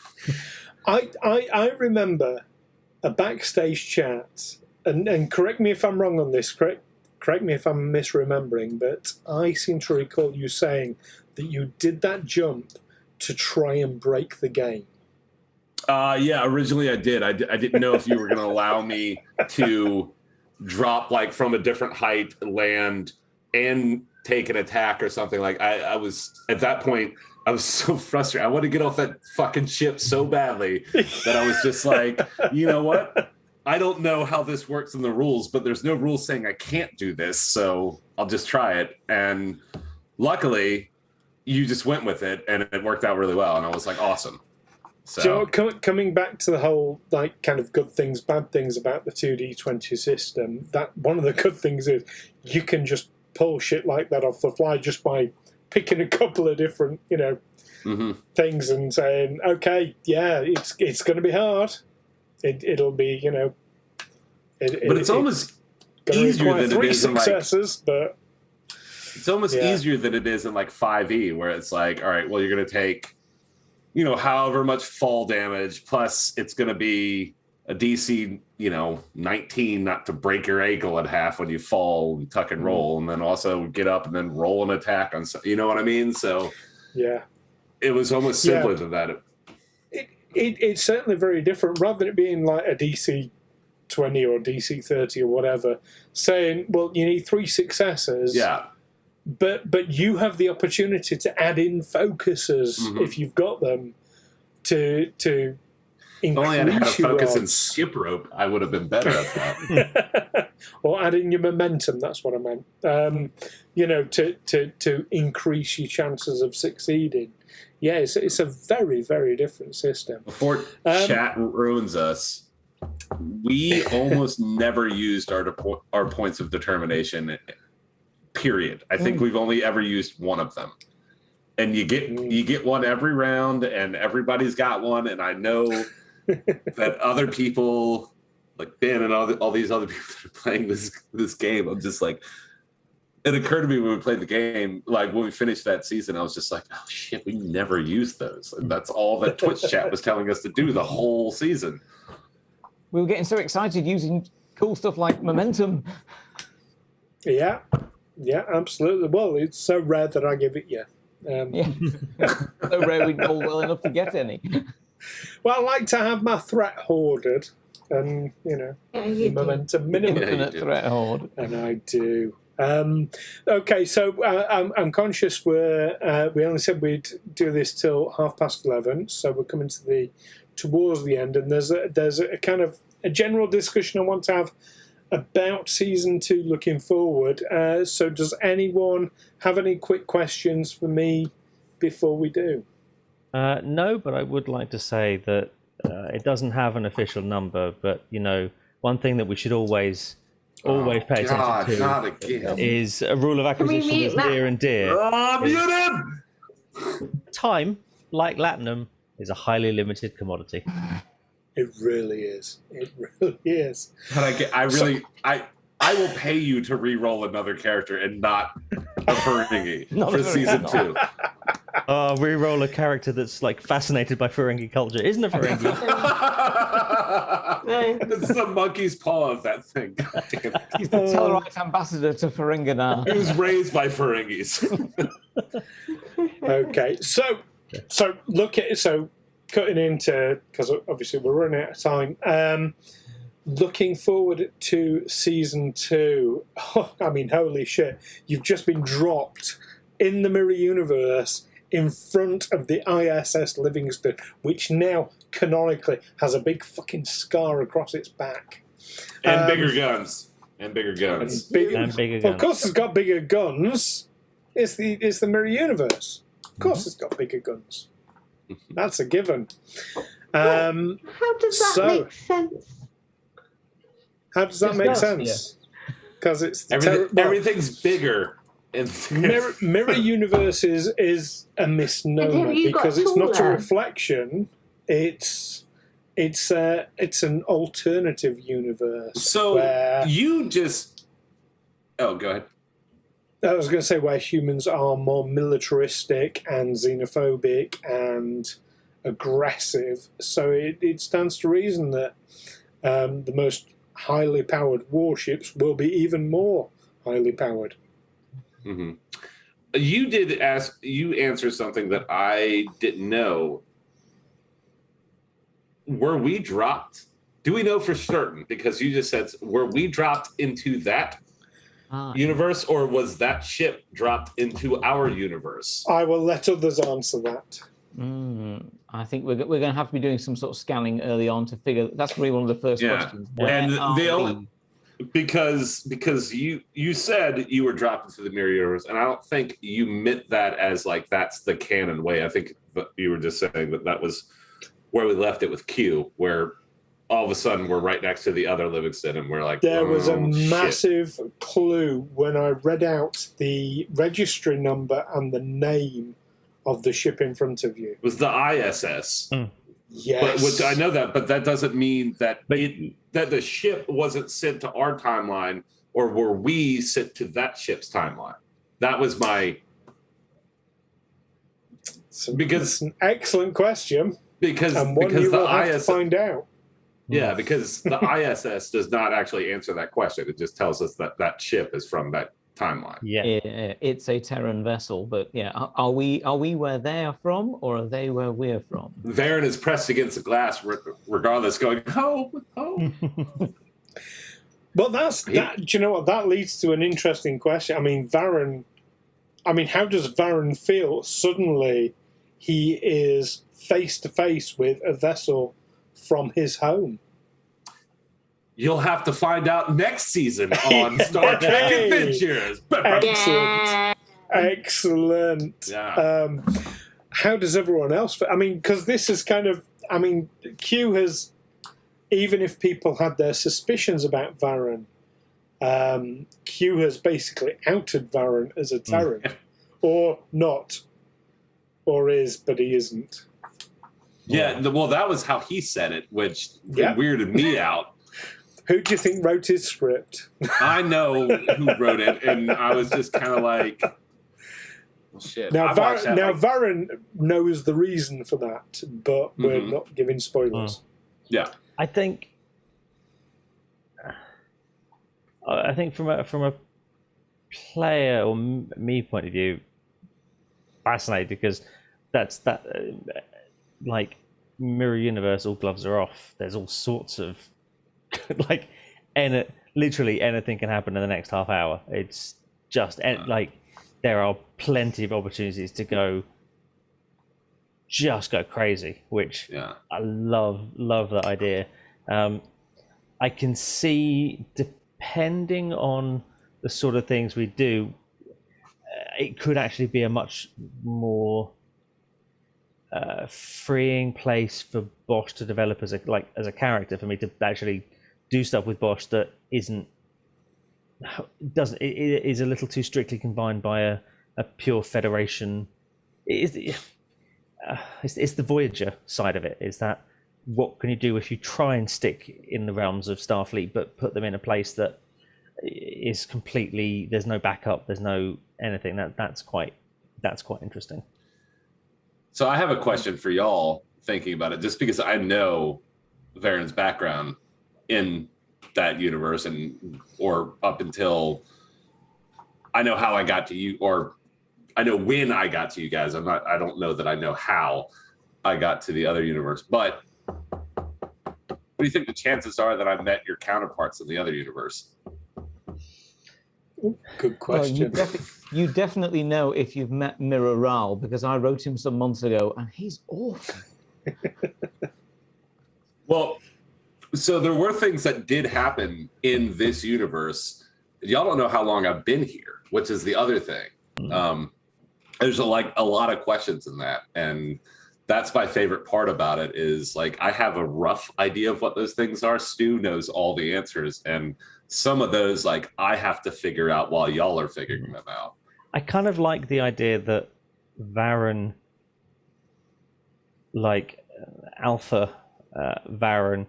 I remember a backstage chat, and correct me if I'm wrong on this, correct me if I'm misremembering, but I seem to recall you saying that you did that jump to try and break the game. Yeah, originally I did. I didn't know if you were going to allow me to drop like from a different height, land, and take an attack or something. Like I was at that point, I was so frustrated. I wanted to get off that fucking ship so badly that I was just like, you know what? I don't know how this works in the rules, but there's no rules saying I can't do this, so I'll just try it. And luckily, you just went with it, and it worked out really well. And I was like, awesome. So coming back to the whole kind of good things, bad things about the 2D20 system, that one of the good things is you can just pull shit like that off the fly just by picking a couple of different, things and saying, okay, yeah, it's going to be hard. It'll be, but it's almost easier than it is in successes, but it's almost easier than it is in like 5e, where it's like, all right, well, you're going to take, however much fall damage, plus it's going to be a DC, 19 not to break your ankle in half when you fall and tuck and roll, and then also get up and then roll an attack on, you know what I mean? So yeah, it was almost simpler than that. It's certainly very different, rather than it being like a DC 20 or DC 30 or whatever, saying, well, you need 3 successes. Yeah. But you have the opportunity to add in focuses if you've got them to increase only I had a focus odds. and skip rope, I would have been better at that. Or add in your momentum, that's what I meant. To increase your chances of succeeding. Yeah, it's a very, very different system. Before chat ruins us, we almost never used our points of determination. Period. I think we've only ever used one of them, and you get one every round, and everybody's got one. And I know that other people, like Ben and all these other people that are playing this game, I'm just like, it occurred to me when we played the game, like when we finished that season, I was just like, oh shit, we never used those. And that's all that Twitch chat was telling us to do the whole season. We were getting so excited using cool stuff like momentum. Yeah, absolutely. Well, it's so rare that I give it you. So rare we roll well enough to get any. Well, I like to have my threat hoarded, and momentum minimum. Infinite threat hoard. And I do. Okay, so I'm conscious we only said we'd do this till 11:30, so we're coming towards the end, and there's a kind of a general discussion I want to have about season 2 looking forward. So does anyone have any quick questions for me before we do? No, but I would like to say that it doesn't have an official number, but one thing that we should always pay attention to is a rule of acquisition is near and dear. Mute him! Time, like Latinum, is a highly limited commodity. It really is. It really is. But I will pay you to re-roll another character and not a Ferengi for season 2. Re-roll a character that's like fascinated by Ferengi culture. Isn't a Ferengi? It's the monkey's paw of that thing. He's the Tellurite ambassador to Ferengi now. He was raised by Ferengis. Okay, so cutting into, because obviously we're running out of time. Looking forward to season 2. Oh, I mean, holy shit! You've just been dropped in the mirror universe in front of the ISS Livingston, which now canonically has a big fucking scar across its back. And bigger guns. And bigger guns. Well, of course it's got bigger guns. It's the mirror universe. Of course it's got bigger guns. That's a given. How does that make sense? How does that make sense? Because it's everything's bigger. Mirror universe is a misnomer because it's not a reflection. It's an alternative universe. So you just go ahead. I was going to say where humans are more militaristic and xenophobic and aggressive. So it stands to reason that the most highly powered warships will be even more highly powered. Mm-hmm. You answered something that I didn't know. Were we dropped? Do we know for certain? Because you just said, were we dropped into that universe, or was that ship dropped into our universe? I will let others answer that. I think we're going to have to be doing some sort of scanning early on to figure. That's really one of the first questions. And the only because you said you were dropped into the mirror universe, and I don't think you meant that as like that's the canon way. I think you were just saying that was where we left it with Q, where all of a sudden we're right next to the other Livingston, and we're like, there was a massive clue when I read out the registry number and the name of the ship in front of you. It was the ISS. Yes. But I know that, but that doesn't mean that that the ship wasn't sent to our timeline, or were we sent to that ship's timeline? That was my... It's an excellent question. Because you will have to find out. Yeah, because the ISS does not actually answer that question. It just tells us that that ship is from that timeline. Yeah, it's a Terran vessel, but are we where they are from, or are they where we're from? Varen is pressed against the glass, regardless, going home. Well, that. Do you know what? That leads to an interesting question. I mean, Varen. I mean, how does Varen feel? Suddenly, he is face to face with a vessel from his home. You'll have to find out next season on Star Trek Adventures. Excellent. Yeah. How does everyone else feel? I mean, because this is kind of... I mean, Q has even if people had their suspicions about Varen, Q has basically outed Varen as a Terran, or not, or is, but he isn't. Yeah, well, that was how he said it, which weirded me out. Who do you think wrote his script? I know who wrote it, and I was just kind of like, well, shit. Now, Varen knows the reason for that, but we're not giving spoilers. Yeah. I think from a player or me point of view, fascinated, because like Mirror Universe, all gloves are off. There's all sorts of like literally anything can happen in the next half hour. It's just like there are plenty of opportunities to go crazy, which I love that idea. I can see, depending on the sort of things we do, it could actually be a much more freeing place for Bosch to develop as a character, for me to actually do stuff with Bosch that is a little too strictly confined by a pure Federation. It's the Voyager side of it. Is that what can you do if you try and stick in the realms of Starfleet, but put them in a place that is completely, there's no backup, there's no anything. That's quite interesting. So I have a question for y'all thinking about it, just because I know Varen's background in that universe, or up until I know how I got to you, or I know when I got to you guys. I don't know that I know how I got to the other universe, but what do you think the chances are that I met your counterparts in the other universe? Good question. Well, you definitely know if you've met Mirror Ral, because I wrote him some months ago, and he's awful. Well, so there were things that did happen in this universe. Y'all don't know how long I've been here, which is the other thing. There's a lot of questions in that, and that's my favorite part about it. Is like I have a rough idea of what those things are. Stu knows all the answers, and some of those I have to figure out while y'all are figuring them out. I kind of like the idea that Varen, Alpha Varen,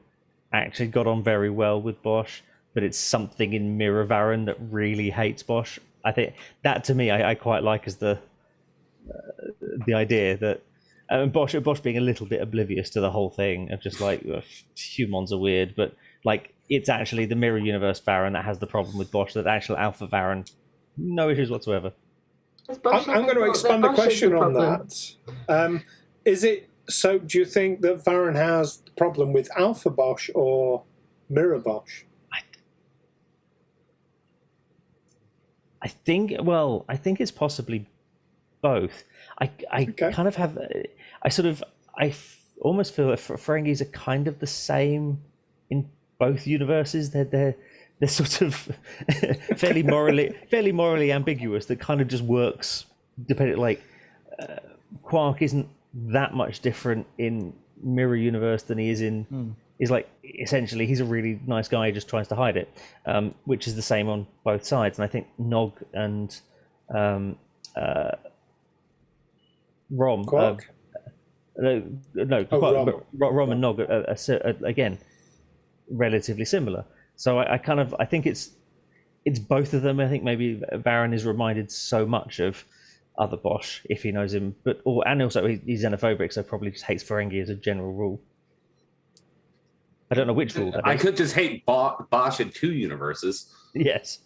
actually got on very well with Bosch, but it's something in Mirror Varen that really hates Bosch. I think that, to me, I quite like as the idea that Bosch being a little bit oblivious to the whole thing of just humans are weird, but it's actually the Mirror Universe Varen that has the problem with Bosch, that actual Alpha Varen, no issues whatsoever. I'm going to expand the question on that. Is it so? Do you think that Varen has the problem with Alpha Bosch or Mirror Bosch? I think it's possibly both. I kind of have. I almost feel that Ferengis are kind of the same in both universes. They're sort of fairly morally ambiguous. That kind of just works depending. Quark isn't that much different in Mirror Universe than he is in. Is essentially he's a really nice guy who just tries to hide it, which is the same on both sides. And I think Nog and Rom. Quark? Rom and Nog are again relatively similar. So I think it's both of them. I think maybe Varen is reminded so much of other Bosch if he knows him, and also he's xenophobic, so probably just hates Ferengi as a general rule. I don't know which rule that is. I could just hate Bosch in two universes. Yes.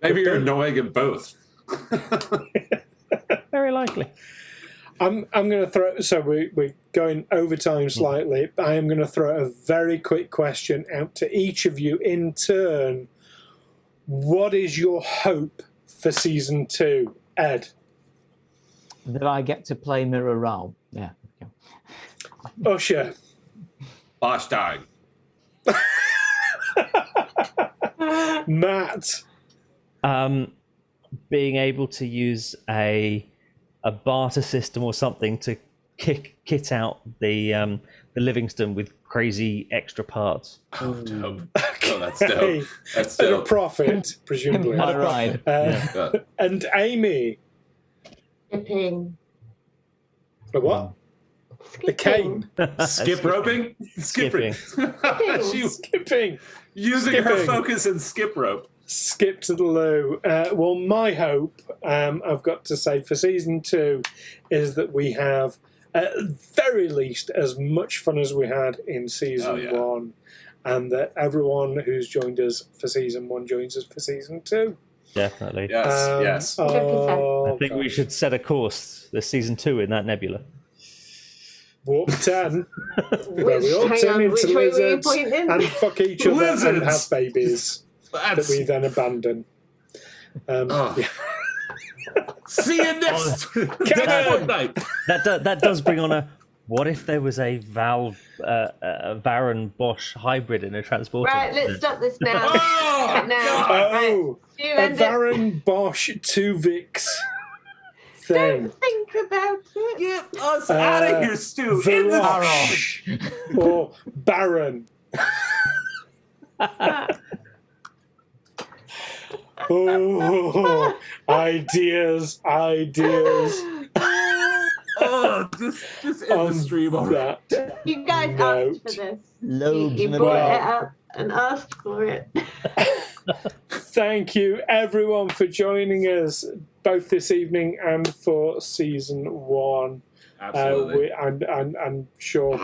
Maybe you're annoying in both. Very likely. I'm going to throw. So we're going overtime slightly. I am going to throw a very quick question out to each of you in turn. What is your hope for season 2, Ed? That I get to play Mirror Ral. Yeah. Usher. Bosch dying. Matt. Being able to use a barter system or something to kit out the the Livingston with crazy extra parts. Oh, dope. Oh, that's dope. That's At a dope. profit, presumably. At a ride. And Amy. Skipping. The what? The cane. Skip roping? Skipping. Skipping. Using her focus and skip rope. Skip to the loo. Well, my hope, I've got to say, for season 2 is that we have, at very least, as much fun as we had in season 1, and that everyone who's joined us for season 1 joins us for season 2. Definitely. Yes. Oh, I think we should set a course this season 2 in that nebula. Warp 10, where we all turn into lizards and fuck each other and have babies that we then abandon. See you next fortnight. That does bring on a. What if there was a Baron Bosch hybrid in a transporter? Right, let's stop this now. Oh, a Baron Bosch 2 Vix thing. Don't think about it. Get us out of here, Stu. Velosh or Baron. Oh, ideas. Oh, just end the stream on that. You guys asked for this. Lobes You in the brought back. it up and asked for it. Thank you, everyone, for joining us both this evening and for season 1. Absolutely. I'm sure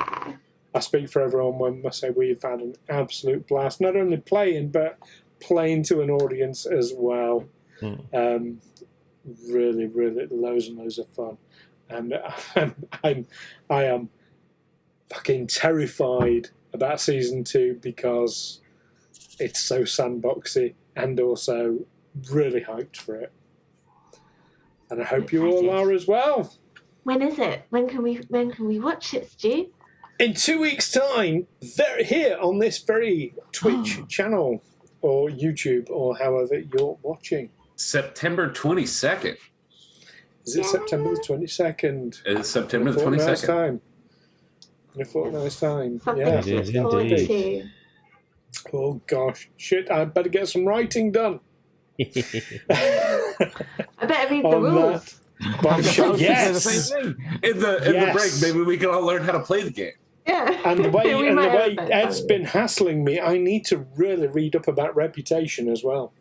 I speak for everyone when I say we've had an absolute blast, not only playing, but playing to an audience as well. Really, really loads and loads of fun. And I am fucking terrified about season 2 because it's so sandboxy and also really hyped for it. And I hope you all are as well. When is it? When can we watch it, Stu? In 2 weeks' time, here on this very Twitch channel or YouTube or however you're watching. September 22nd. Is it September the 22nd? It's September the 22nd. In a fortnight's time. Something Yeah. to look forward to. Oh, gosh. Shit, I better get some writing done. I better read the rules. Yes. In the break, maybe we can all learn how to play the game. Yeah. And the way Ed's been hassling me, I need to really read up about Reputation as well.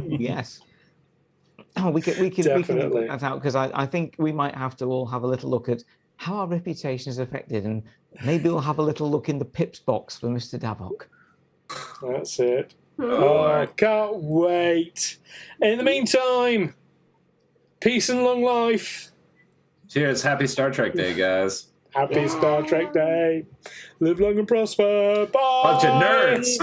Yes. Oh, we can work that out, because I think we might have to all have a little look at how our reputation is affected, and maybe we'll have a little look in the pips box for Mr. Davok. That's it. Oh, can't wait. In the meantime, peace and long life. Cheers. Happy Star Trek Day, guys. Happy Star Trek Day. Live long and prosper. Bye. Bunch of nerds.